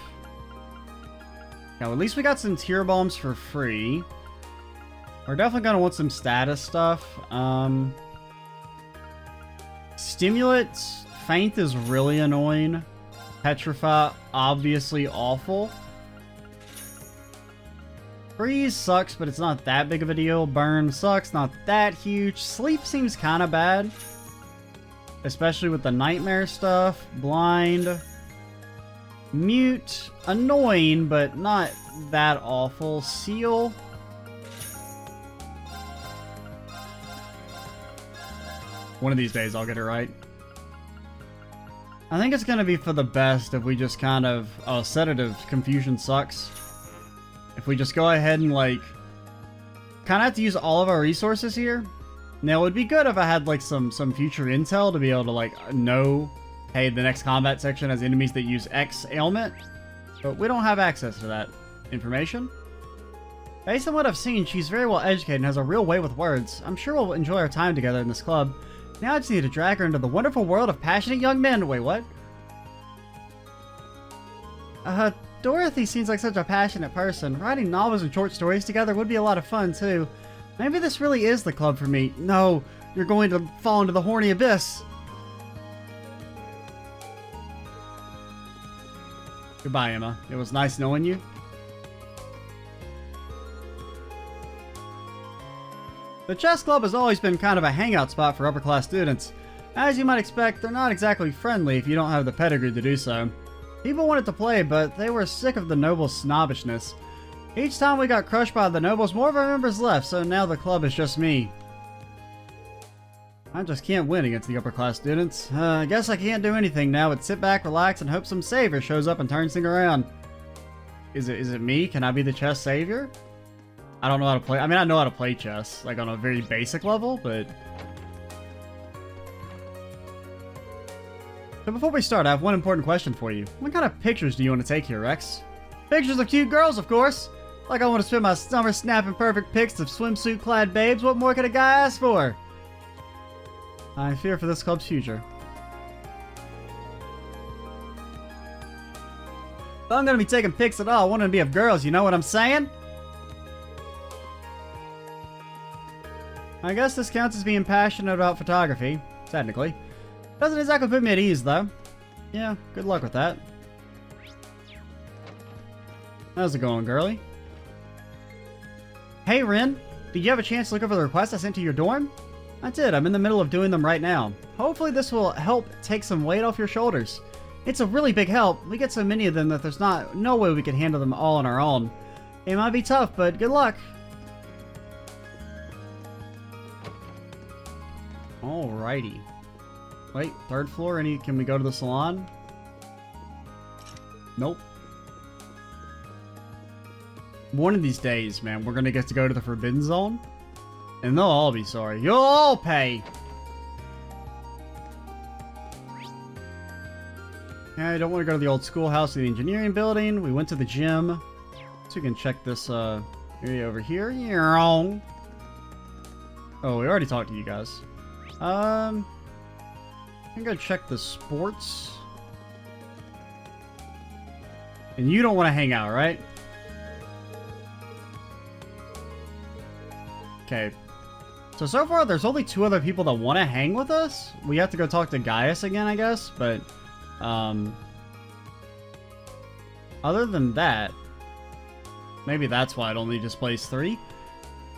Now, at least we got some tear bombs for free. We're definitely gonna want some status stuff. Stimulant, faint is really annoying. Petrify, obviously awful. Freeze sucks, but it's not that big of a deal. Burn sucks, not that huge. Sleep seems kind of bad. Especially with the nightmare stuff. Blind. Mute. Annoying, but not that awful. Seal. One of these days I'll get it right. I think it's going to be for the best if we just kind of... Oh, sedative. Confusion sucks. If we just go ahead and, like... kind of have to use all of our resources here. Now, it would be good if I had, like, some future intel to be able to, like, know... Hey, the next combat section has enemies that use X ailment. But we don't have access to that information. Based on what I've seen, she's very well educated and has a real way with words. I'm sure we'll enjoy our time together in this club. Now I just need to drag her into the wonderful world of passionate young men. Wait, what? Dorothy seems like such a passionate person. Writing novels and short stories together would be a lot of fun, too. Maybe this really is the club for me. No, you're going to fall into the horny abyss. Goodbye, Emma. It was nice knowing you. The chess club has always been kind of a hangout spot for upper-class students. As you might expect, they're not exactly friendly if you don't have the pedigree to do so. People wanted to play, but they were sick of the nobles' snobbishness. Each time we got crushed by the nobles, more of our members left, so now the club is just me. I just can't win against the upper-class students. I guess I can't do anything now but sit back, relax, and hope some savior shows up and turns things around. Is it me? Can I be the chess savior? I don't know how to play. I mean, I know how to play chess, like on a very basic level, but... So before we start, I have one important question for you. What kind of pictures do you want to take here, Rex? Pictures of cute girls, of course! Like I want to spend my summer snapping perfect pics of swimsuit-clad babes. What more could a guy ask for? I fear for this club's future. I'm gonna be taking pics at all, I want to be of girls, you know what I'm saying? I guess this counts as being passionate about photography, technically. Doesn't exactly put me at ease, though. Yeah, good luck with that. How's it going, girlie? Hey, Rin. Did you have a chance to look over the requests I sent to your dorm? I did. I'm in the middle of doing them right now. Hopefully this will help take some weight off your shoulders. It's a really big help. We get so many of them that there's no way we can handle them all on our own. It might be tough, but good luck. Alrighty. Wait, third floor? Can we go to the salon? Nope. One of these days, man, we're gonna get to go to the Forbidden Zone. And they'll all be sorry. You'll all pay! Yeah, I don't want to go to the old schoolhouse or the engineering building. We went to the gym. So we can check this area over here. Oh, we already talked to you guys. I'm gonna check the sports. And you don't want to hang out, right? Okay. So far, there's only 2 other people that want to hang with us. We have to go talk to Gaius again, I guess. But, other than that, maybe that's why it only displays 3.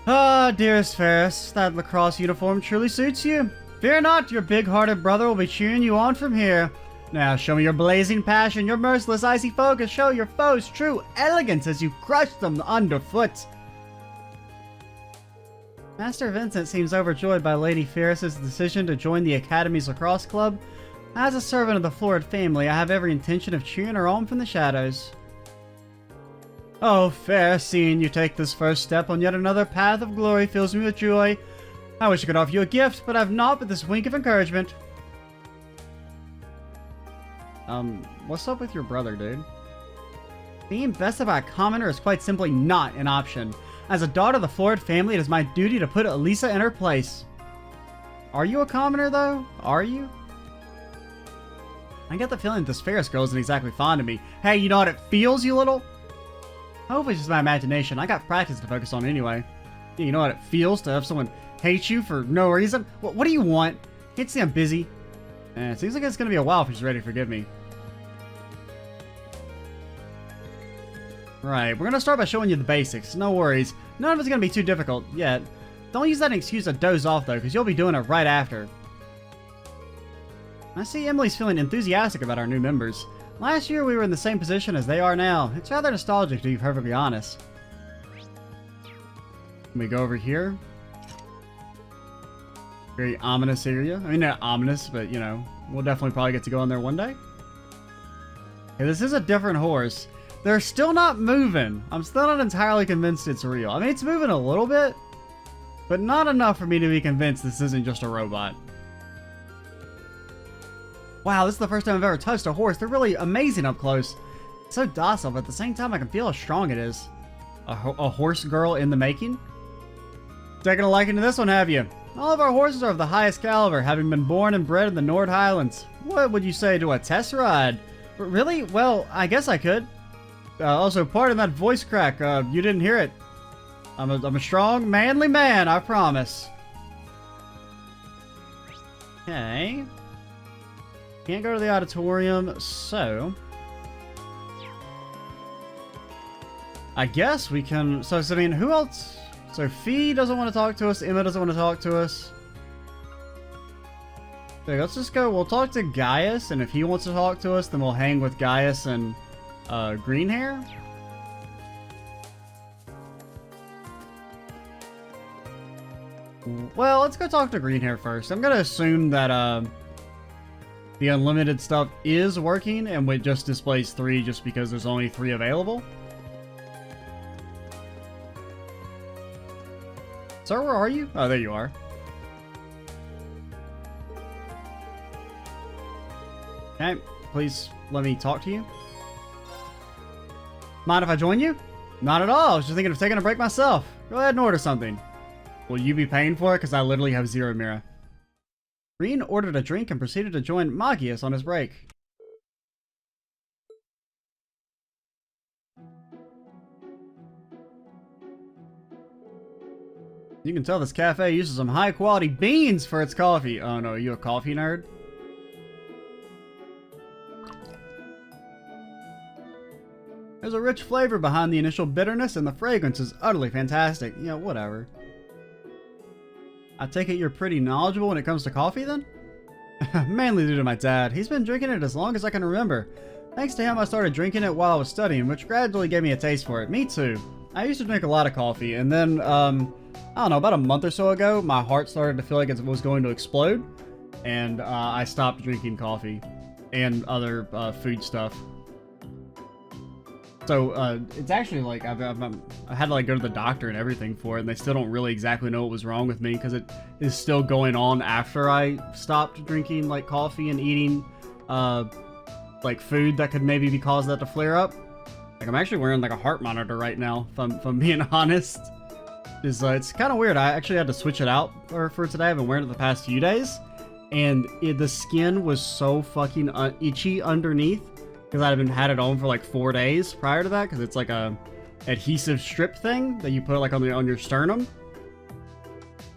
Ah, dearest Ferris, that lacrosse uniform truly suits you. Fear not, your big-hearted brother will be cheering you on from here. Now, show me your blazing passion, your merciless icy focus. Show your foes true elegance as you crush them underfoot. Master Vincent seems overjoyed by Lady Ferris's decision to join the Academy's lacrosse club. As a servant of the Florid family, I have every intention of cheering her on from the shadows. Oh, fair, seeing you take this first step on yet another path of glory fills me with joy. I wish I could offer you a gift, but I've not but this wink of encouragement. What's up with your brother, dude? Being bested by a commoner is quite simply not an option. As a daughter of the Florid family, it is my duty to put Elisa in her place. Are you a commoner, though? Are you? I get the feeling that this Ferris girl isn't exactly fond of me. Hey, you know what it feels, you little? Hopefully it's just my imagination. I got practice to focus on anyway. You know what it feels to have someone hate you for no reason? What do you want? Can't see I'm busy. It seems like it's going to be a while if she's ready to forgive me. Right, we're going to start by showing you the basics. No worries. None of it's going to be too difficult yet. Don't use that excuse to doze off, though, because you'll be doing it right after. I see Emily's feeling enthusiastic about our new members. Last year, we were in the same position as they are now. It's rather nostalgic, to be perfectly honest. Can we go over here? Very ominous area. I mean, not ominous, but, you know, we'll definitely probably get to go in there one day. Okay, this is a different horse. They're still not moving. I'm still not entirely convinced it's real. I mean, it's moving a little bit, but not enough for me to be convinced this isn't just a robot. Wow, this is the first time I've ever touched a horse. They're really amazing up close. It's so docile, but at the same time, I can feel how strong it is. A horse girl in the making? Taking a liking to this one, have you? All of our horses are of the highest caliber, having been born and bred in the Nord Highlands. What would you say to a test ride? Really? Well, I guess I could. Also, pardon that voice crack. You didn't hear it. I'm a strong, manly man, I promise. Okay. Can't go to the auditorium, so... I guess we can... So, I mean, who else... So, Fee doesn't want to talk to us. Emma doesn't want to talk to us. Okay, let's just go. We'll talk to Gaius, and if he wants to talk to us, then we'll hang with Gaius and Green Hair. Well, let's go talk to Green Hair first. I'm gonna assume that the unlimited stuff is working, and it just displays 3 just because there's only 3 available. Sir, where are you? Oh, there you are. Okay, please let me talk to you. Mind if I join you? Not at all. I was just thinking of taking a break myself. Go ahead and order something. Will you be paying for it? Because I literally have 0 Mira. Green ordered a drink and proceeded to join Machias on his break. You can tell this cafe uses some high quality beans for its coffee. Oh no, are you a coffee nerd? There's a rich flavor behind the initial bitterness, and the fragrance is utterly fantastic. Yeah, whatever. I take it you're pretty knowledgeable when it comes to coffee, then? Mainly due to my dad. He's been drinking it as long as I can remember. Thanks to him, I started drinking it while I was studying, which gradually gave me a taste for it. Me too. I used to drink a lot of coffee, and then, I don't know, about a month or so ago, my heart started to feel like it was going to explode, and I stopped drinking coffee and other food stuff. So, it's actually like, I had to like go to the doctor and everything for it, and they still don't really exactly know what was wrong with me, because it is still going on after I stopped drinking, like, coffee and eating, like, food that could maybe be caused that to flare up. Like, I'm actually wearing, like, a heart monitor right now, if I'm being honest. It's kind of weird. I actually had to switch it out for today. I've been wearing it the past few days, and the skin was so fucking itchy underneath, because I had it on for like 4 days prior to that, because it's like a adhesive strip thing that you put like on your sternum,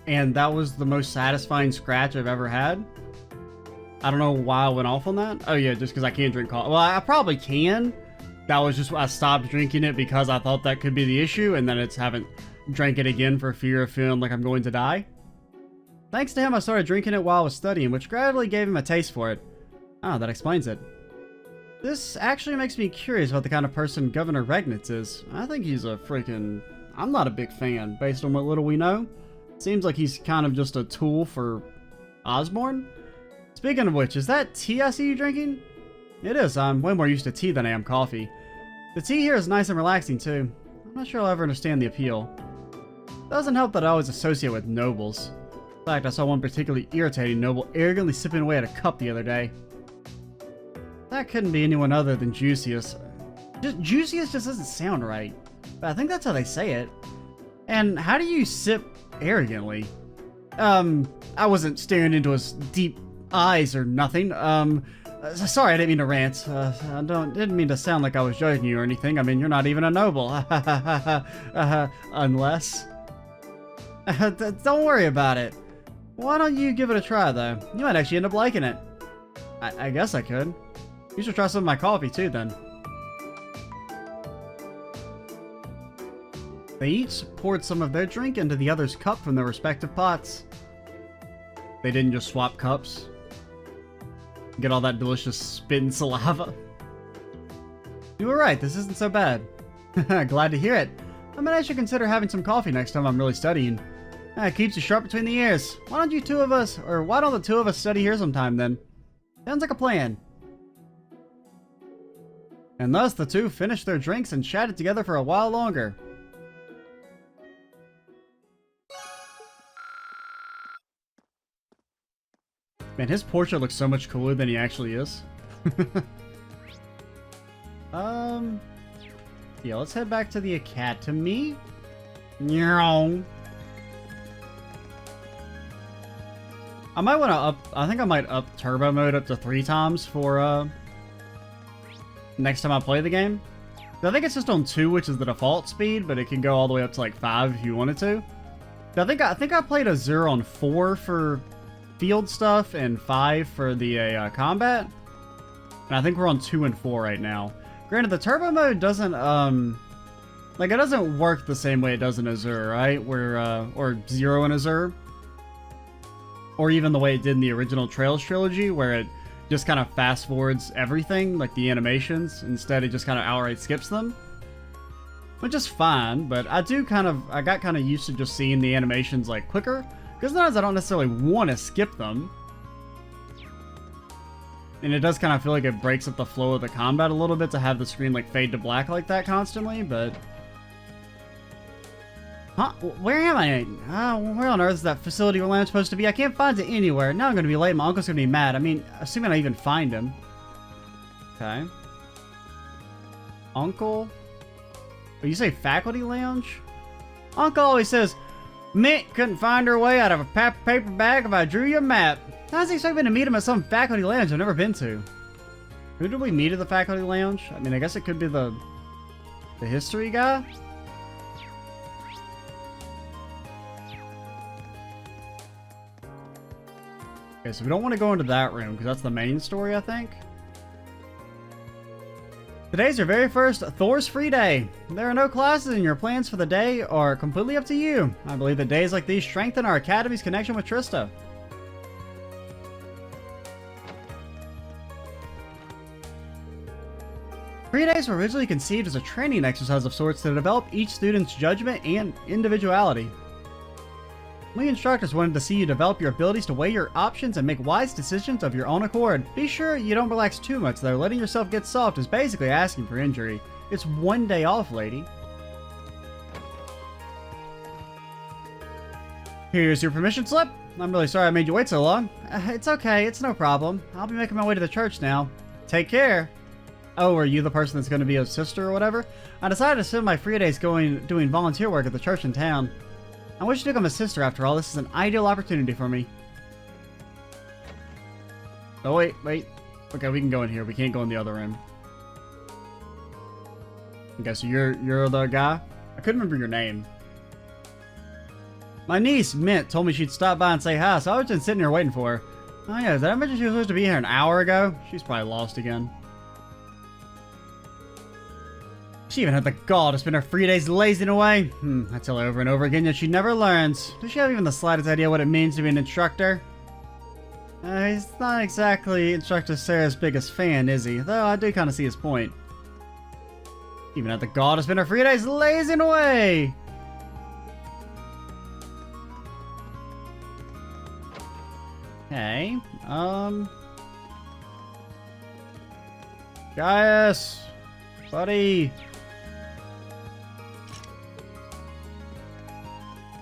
and that was the most satisfying scratch I've ever had. I don't know why I went off on that. Oh yeah, just because I can't drink coffee. Well, I probably can. That was just, I stopped drinking it because I thought that could be the issue, and then haven't drank it again for fear of feeling like I'm going to die. Thanks to him, I started drinking it while I was studying, which gradually gave him a taste for it. Oh, that explains it. This actually makes me curious about the kind of person Governor Regnitz is. I think he's a freaking... I'm not a big fan, based on what little we know. Seems like he's kind of just a tool for Osborne. Speaking of which, is that tea I see you drinking? It is. I'm way more used to tea than I am coffee. The tea here is nice and relaxing, too. I'm not sure I'll ever understand the appeal. Doesn't help that I always associate with nobles. In fact, I saw one particularly irritating noble arrogantly sipping away at a cup the other day. That couldn't be anyone other than Juicius. Juicius just doesn't sound right, but I think that's how they say it. And how do you sip arrogantly? I wasn't staring into his deep eyes or nothing. Sorry, I didn't mean to rant. Didn't mean to sound like I was judging you or anything. I mean, you're not even a noble. Unless... Don't worry about it. Why don't you give it a try, though? You might actually end up liking it. I guess I could. You should try some of my coffee, too, then. They each poured some of their drink into the other's cup from their respective pots. They didn't just swap cups. Get all that delicious spit and saliva. You were right, this isn't so bad. Glad to hear it. I mean, I should consider having some coffee next time I'm really studying. It keeps you sharp between the ears. Why don't the two of us study here sometime, then? Sounds like a plan. And thus the two finished their drinks and chatted together for a while longer. Man, his portrait looks so much cooler than he actually is. Yeah, let's head back to the academy. I might want to I think I might up turbo mode up to 3 times for, next time I play the game. I think it's just on 2, which is the default speed, but it can go all the way up to like 5 if you wanted to. I think I played a 0 on 4 for field stuff and 5 for the combat. And I think we're on 2 and 4 right now. Granted, the turbo mode doesn't like it doesn't work the same way it does in Azure, right? Where or 0 in Azure. Or even the way it did in the original Trails trilogy, where it just kind of fast forwards everything, like the animations. Instead, it just kind of outright skips them. Which is fine, but I got kind of used to just seeing the animations like quicker. Because sometimes I don't necessarily want to skip them. And it does kind of feel like it breaks up the flow of the combat a little bit to have the screen like fade to black like that constantly, but... Huh? Where am I? Where on earth is that facility where I'm supposed to be? I can't find it anywhere. Now I'm going to be late. My uncle's going to be mad. I mean, assuming I even find him. Okay. Uncle? Oh, you say faculty lounge? Uncle always says, Mint couldn't find her way out of a paper bag if I drew you a map. How's he expecting to meet him at some faculty lounge I've never been to? Who did we meet at the faculty lounge? I mean, I guess it could be the history guy? Okay, so we don't want to go into that room because that's the main story, I think. Today's your very first Thor's Free Day. There are no classes and your plans for the day are completely up to you. I believe that days like these strengthen our Academy's connection with Trista. Free days were originally conceived as a training exercise of sorts to develop each student's judgment and individuality. We instructors wanted to see you develop your abilities to weigh your options and make wise decisions of your own accord. Be sure you don't relax too much though. Letting yourself get soft is basically asking for injury. It's one day off, lady. Here's your permission slip. I'm really sorry I made you wait so long. It's okay, it's no problem. I'll be making my way to the church now. Take care. Oh, are you the person that's going to be a sister or whatever? I decided to spend my free days doing volunteer work at the church in town. I wish to become a sister after all. This is an ideal opportunity for me. Oh, wait. Okay, we can go in here. We can't go in the other room. Okay, so you're the guy? I couldn't remember your name. My niece, Mint, told me she'd stop by and say hi, so I was just sitting here waiting for her. Oh yeah, did I mention she was supposed to be here an hour ago? She's probably lost again. She even had the gall to spend her free days lazing away. I tell her over and over again that she never learns. Does she have even the slightest idea what it means to be an instructor? He's not exactly Instructor Sarah's biggest fan, is he? Though I do kind of see his point. Even had the gall to spend her free days lazing away. Okay, Gaius, buddy.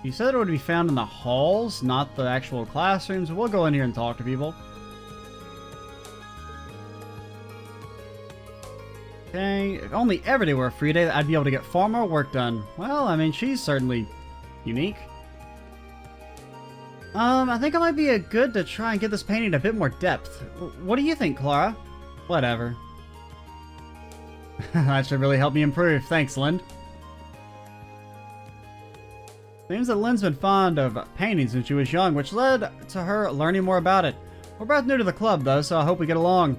You said it would be found in the halls, not the actual classrooms. We'll go in here and talk to people. Okay, if only every day were a free day, I'd be able to get far more work done. Well, I mean, she's certainly unique. I think it might be good to try and get this painting a bit more depth. What do you think, Clara? Whatever. That should really help me improve. Thanks, Lind. Seems that Lynn's been fond of painting since she was young, which led to her learning more about it. We're both new to the club, though, so I hope we get along.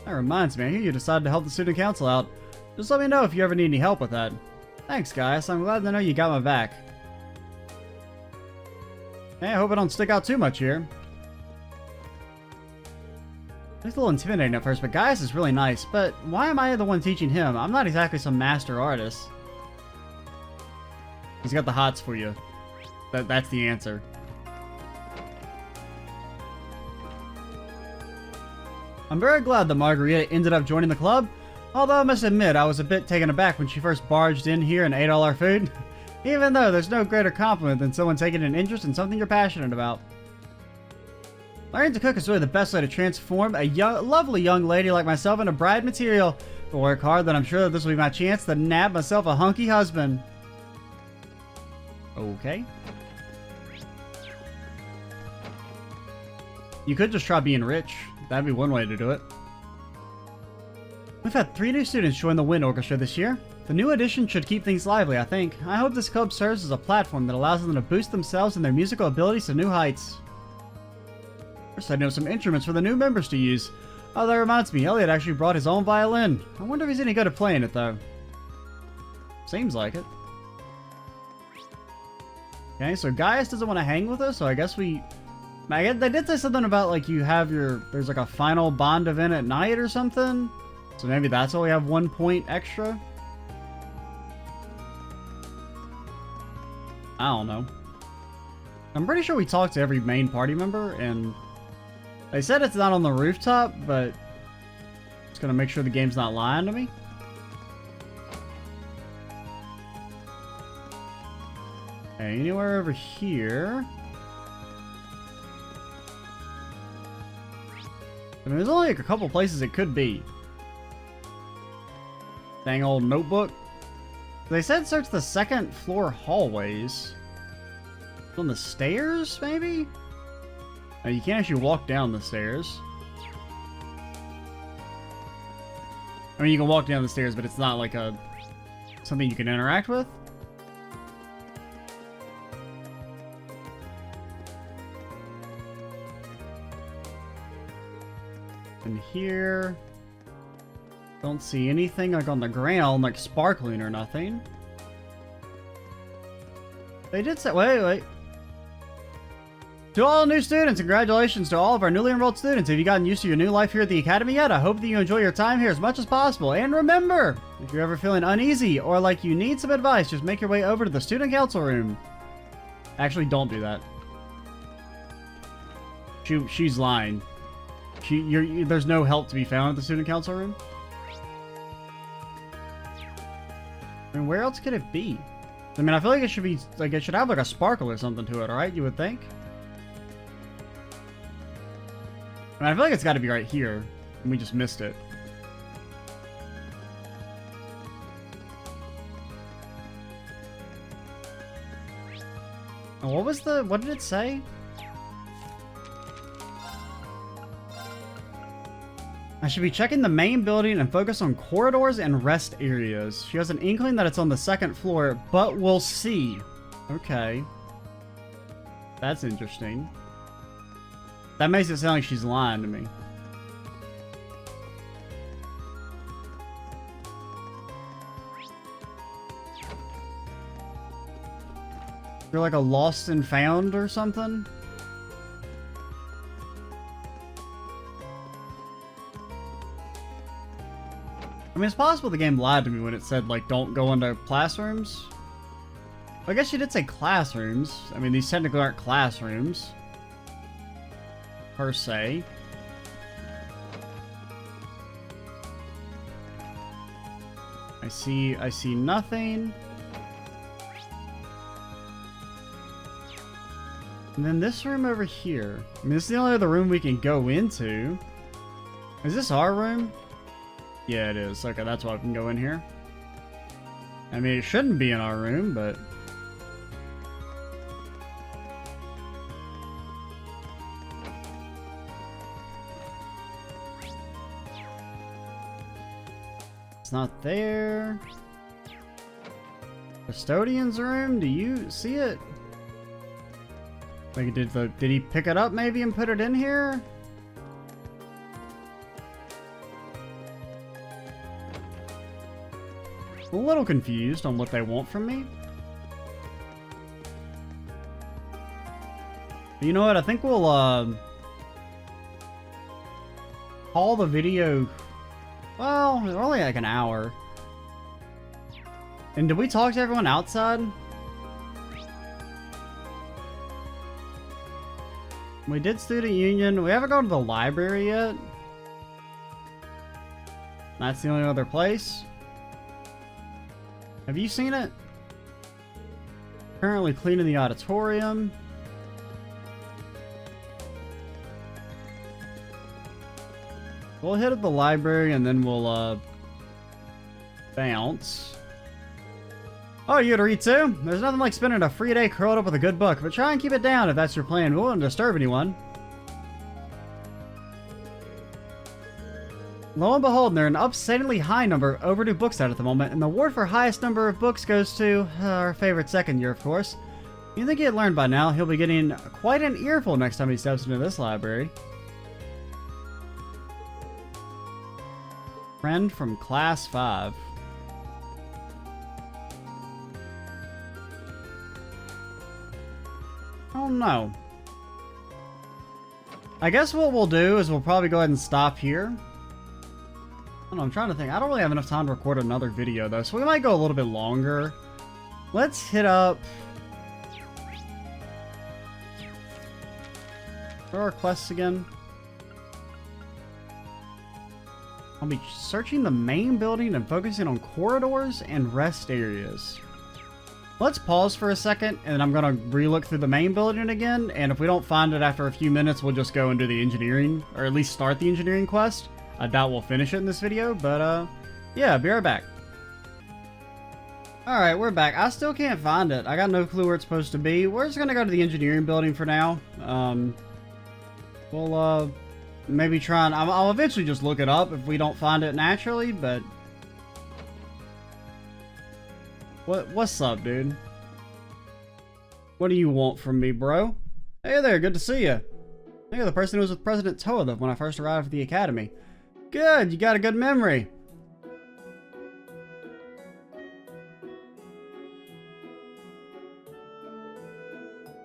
That reminds me, I hear you decided to help the student council out. Just let me know if you ever need any help with that. Thanks, guys. I'm glad to know you got my back. Hey, I hope I don't stick out too much here. It's a little intimidating at first, but Gaius is really nice. But why am I the one teaching him? I'm not exactly some master artist. He's got the hots for you. That's the answer. I'm very glad that Margarita ended up joining the club. Although I must admit, I was a bit taken aback when she first barged in here and ate all our food. Even though there's no greater compliment than someone taking an interest in something you're passionate about. Learning to cook is really the best way to transform a lovely young lady like myself into bride material. If I work hard, then I'm sure that this will be my chance to nab myself a hunky husband. Okay. You could just try being rich. That'd be one way to do it. We've had 3 new students join the Wind Orchestra this year. The new addition should keep things lively, I think. I hope this club serves as a platform that allows them to boost themselves and their musical abilities to new heights. First, I know some instruments for the new members to use. Oh, that reminds me, Elliot actually brought his own violin. I wonder if he's any good at playing it, though. Seems like it. Okay, so Gaius doesn't want to hang with us, so I guess we... they did say something about, like, you have your... There's, like, a final bond event at night or something? So maybe that's why we have 1 point extra? I don't know. I'm pretty sure we talked to every main party member, and... They said it's not on the rooftop, but... Just gonna make sure the game's not lying to me. Okay, anywhere over here? I mean, there's only like a couple places it could be. Dang old notebook. They said search the 2nd floor hallways. On the stairs, maybe? Oh, you can't actually walk down the stairs. I mean, you can walk down the stairs, but it's not like a... something you can interact with. And here, don't see anything like on the ground, like sparkling or nothing. They did say, wait. To all new students, congratulations to all of our newly enrolled students. Have you gotten used to your new life here at the Academy yet? I hope that you enjoy your time here as much as possible. And remember, if you're ever feeling uneasy or like you need some advice, just make your way over to the student council room. Actually, don't do that. She's lying. There's no help to be found at the student council room. I mean, where else could it be? I mean, I feel like it should be, like, it should have, like, a sparkle or something to it, right? You would think? I mean, I feel like it's got to be right here, and we just missed it. Oh, what did it say? I should be checking the main building and focus on corridors and rest areas. She has an inkling that it's on the second floor, but we'll see. Okay. That's interesting. That makes it sound like she's lying to me. You're like a lost and found or something? I mean, it's possible the game lied to me when it said, like, don't go into classrooms. I guess she did say classrooms. I mean, these technically aren't classrooms. Per se. I see nothing. And then this room over here. I mean, this is the only other room we can go into. Is this our room? Yeah, it is. Okay, that's why I can go in here. I mean, it shouldn't be in our room, but... It's not there. Custodian's room? Do you see it? Like, did he pick it up maybe and put it in here? A little confused on what they want from me. But you know what? I think we'll call the video. Well, it's only like an hour. And did we talk to everyone outside? We did student union. We haven't gone to the library yet. That's the only other place. Have you seen it? Currently cleaning the auditorium. We'll hit up the library and then we'll bounce. Oh, you to read too? There's nothing like spending a free day curled up with a good book, but try and keep it down if that's your plan. We won't disturb anyone. Lo and behold, there are an upsettingly high number of overdue books out at the moment, and the award for highest number of books goes to our favorite second year, of course. You think he had learned by now, he'll be getting quite an earful next time he steps into this library. Friend from class 5. Oh no. I guess what we'll do is we'll probably go ahead and stop here. I don't know, I'm trying to think. I don't really have enough time to record another video though, so we might go a little bit longer. Let's hit up... Where are our quests again? I'll be searching the main building and focusing on corridors and rest areas. Let's pause for a second, and I'm going to re-look through the main building again, and if we don't find it after a few minutes, we'll just go and do the engineering, or at least start the engineering quest. I doubt we'll finish it in this video, but yeah, be right back. Alright, we're back. I still can't find it. I got no clue where it's supposed to be. We're just going to go to the engineering building for now. We'll maybe try and... I'll eventually just look it up if we don't find it naturally, but... What's up, dude? What do you want from me, bro? Hey there, good to see you. You're the person who was with President Toa when I first arrived at the academy. Good, you got a good memory.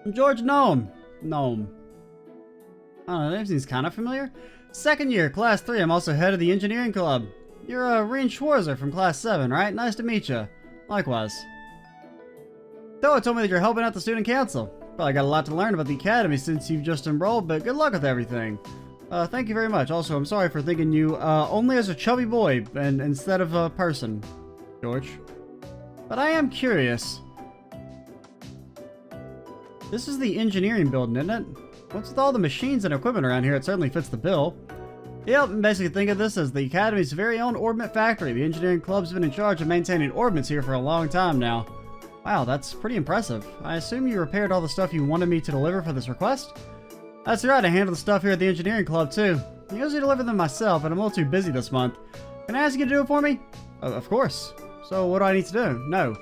I'm George Gnome. Gnome. I don't know, that seems kind of familiar. Second year, class 3, I'm also head of the engineering club. You're Reen Schwarzer from class 7, right? Nice to meet you. Likewise. Toa told me that you're helping out the student council. Probably got a lot to learn about the academy since you've just enrolled, but good luck with everything. Thank you very much. Also, I'm sorry for thinking you only as a chubby boy and instead of a person, George. But I am curious. This is the engineering building, isn't it? What's with all the machines and equipment around here? It certainly fits the bill. Yep, and basically think of this as the Academy's very own orbment factory. The engineering club's been in charge of maintaining orbits here for a long time now. Wow, that's pretty impressive. I assume you repaired all the stuff you wanted me to deliver for this request? That's right, I handle the stuff here at the engineering club too. I usually deliver them myself, and I'm a little too busy this month. Can I ask you to do it for me? Of course. So what do I need to do? No.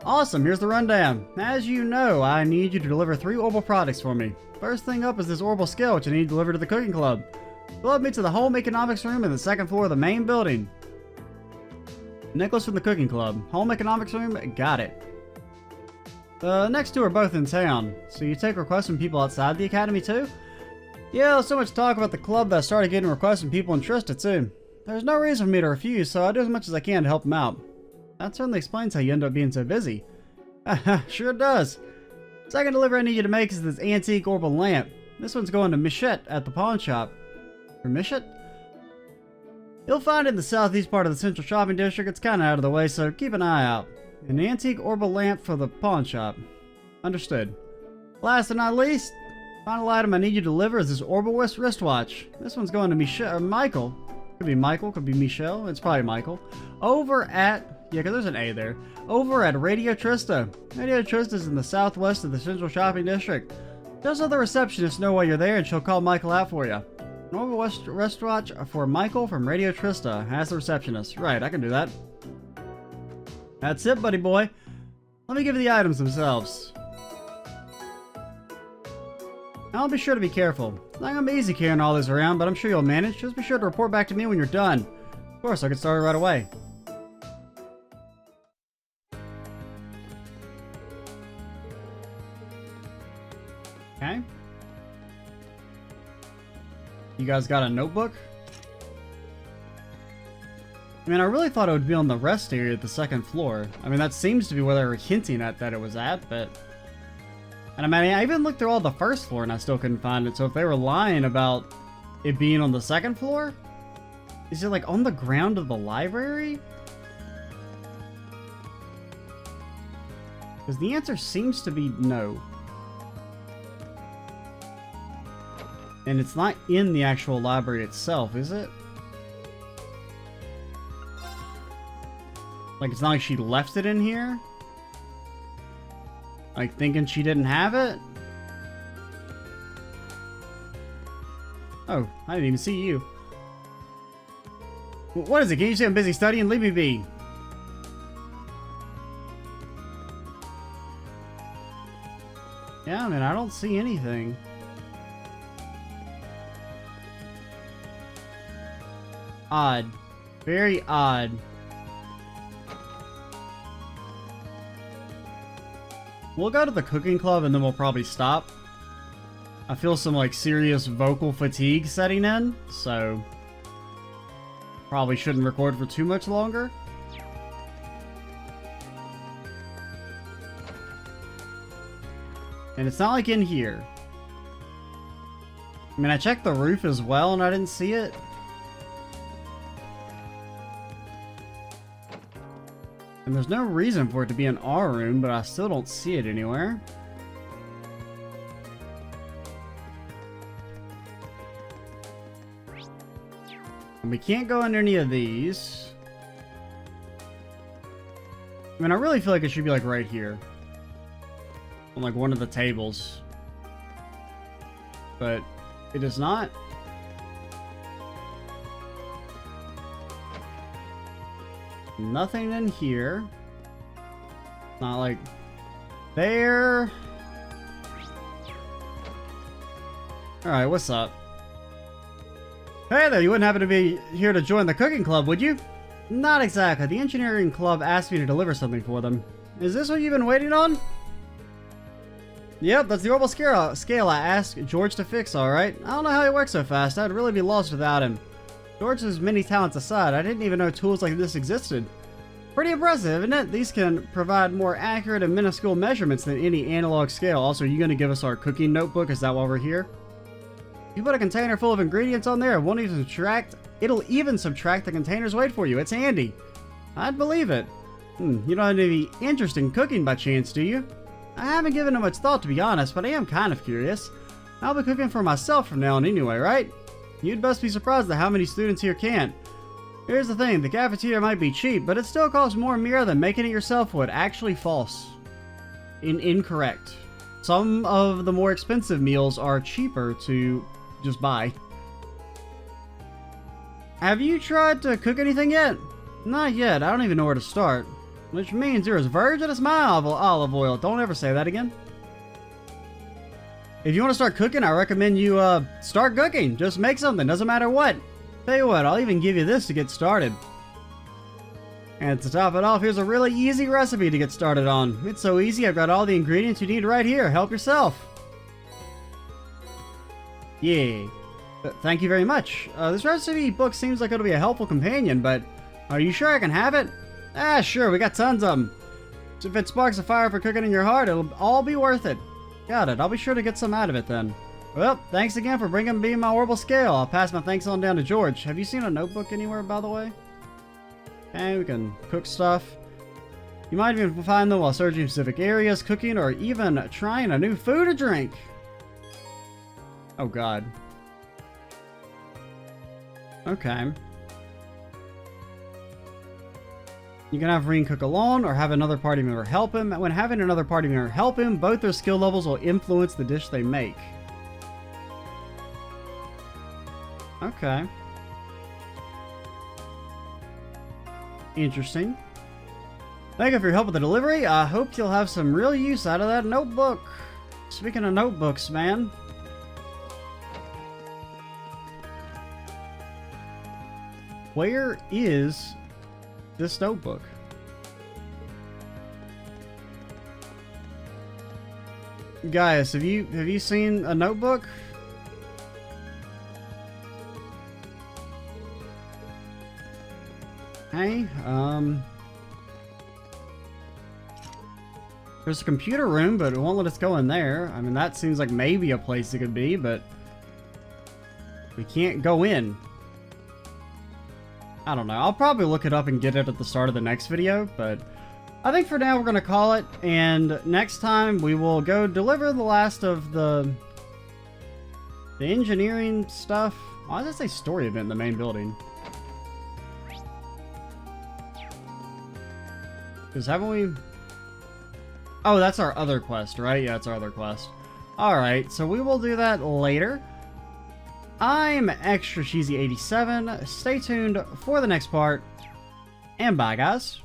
Awesome, here's the rundown. As you know, I need you to deliver 3 orbital products for me. First thing up is this orbital scale, which I need delivered to the cooking club. The club meets at the home economics room in the 2nd floor of the main building. Nicholas from the cooking club. Home economics room, got it. The next 2 are both in town, so you take requests from people outside the academy too? Yeah, there's so much talk about the club that I started getting requests from people in Trista too. There's no reason for me to refuse, so I do as much as I can to help them out. That certainly explains how you end up being so busy. Sure does. Second delivery I need you to make is this antique orbital lamp. This one's going to Michette at the pawn shop. For Michette? You'll find it in the southeast part of the central shopping district. It's kind of out of the way, so keep an eye out. An antique orbital lamp for the pawn shop. Understood. Last but not least, final item I need you to deliver is this orbital wristwatch. This one's going to Michelle or Michael. Could be Michael, could be Michelle. It's probably Michael. Over at... Yeah, because there's an A there. Over at Radio Trista. Radio Trista's in the southwest of the central shopping district. Just let the receptionist know while you're there and she'll call Michael out for you. An orbital wristwatch for Michael from Radio Trista. Ask the receptionist. Right, I can do that. That's it, buddy boy. Let me give you the items themselves. I'll be sure to be careful. It's not gonna be easy carrying all this around, but I'm sure you'll manage. Just be sure to report back to me when you're done. Of course, I'll get started right away. Okay. You guys got a notebook? I mean, I really thought it would be on the rest area at the 2nd floor. I mean, that seems to be where they were hinting at that it was at, but... And I mean, I even looked through all the 1st floor and I still couldn't find it, so if they were lying about it being on the 2nd floor? Is it like on the ground of the library? Because the answer seems to be no. And it's not in the actual library itself, is it? Like, it's not like she left it in here? Like, thinking she didn't have it? Oh, I didn't even see you. What is it? Can you say I'm busy studying? Leave me be. Yeah, I mean, I don't see anything. Odd. Very odd. We'll go to the cooking club and then we'll probably stop. I feel some like serious vocal fatigue setting in, so probably shouldn't record for too much longer. And it's not like in here. I mean, I checked the roof as well and I didn't see it. And there's no reason for it to be in our room, but I still don't see it anywhere. And we can't go in any of these. I mean, I really feel like it should be like right here. On like one of the tables. But it is not. Nothing in here. Not like there. Alright, what's up? Hey there, you wouldn't happen to be here to join the cooking club, would you? Not exactly. The engineering club asked me to deliver something for them. Is this what you've been waiting on? Yep, that's the orbital scale I asked George to fix, alright. I don't know how he works so fast. I'd really be lost without him. George's many talents aside, I didn't even know tools like this existed. Pretty impressive, isn't it? These can provide more accurate and minuscule measurements than any analog scale. Also, are you going to give us our cooking notebook? Is that why we're here? You put a container full of ingredients on there, it won't even subtract. It'll even subtract the container's weight for you. It's handy. I'd believe it. You don't have any interest in cooking by chance, do you? I haven't given it much thought, to be honest, but I am kind of curious. I'll be cooking for myself from now on anyway, right? You'd best be surprised at how many students here can't. Here's the thing, the cafeteria might be cheap, but it still costs more mirror than making it yourself would. Actually false. Incorrect. Some of the more expensive meals are cheaper to just buy. Have you tried to cook anything yet? Not yet, I don't even know where to start. Which means you're as virgin as my olive oil. Don't ever say that again. If you want to start cooking, I recommend you start cooking. Just make something, doesn't matter what. Tell you what, I'll even give you this to get started. And to top it off, here's a really easy recipe to get started on. It's so easy, I've got all the ingredients you need right here. Help yourself. Yeah. Thank you very much. This recipe book seems like it'll be a helpful companion, but are you sure I can have it? Ah, sure, we got tons of them. So if it sparks a fire for cooking in your heart, it'll all be worth it. Got it, I'll be sure to get some out of it then. Well, thanks again for bringing me my orbital scale. I'll pass my thanks on down to George. Have you seen a notebook anywhere, by the way? Okay, we can cook stuff. You might even find them while searching specific areas, cooking, or even trying a new food or drink. Oh god. Okay. You can have Reen cook alone or have another party member help him. When having another party member help him, both their skill levels will influence the dish they make. Okay. Interesting. Thank you for your help with the delivery. I hope you'll have some real use out of that notebook. Speaking of notebooks, man. Where is this notebook? Guys, have you seen a notebook? Hey, there's a computer room, but it won't let us go in there. I mean, that seems like maybe a place it could be, but we can't go in. I don't know. I'll probably look it up and get it at the start of the next video, but I think for now we're going to call it, and next time we will go deliver the last of the engineering stuff. Why does it say story event in the main building? Because haven't we... Oh, that's our other quest, right? Yeah, it's our other quest. Alright, so we will do that later. I'm Extra Cheesy 87. Stay tuned for the next part, and bye, guys.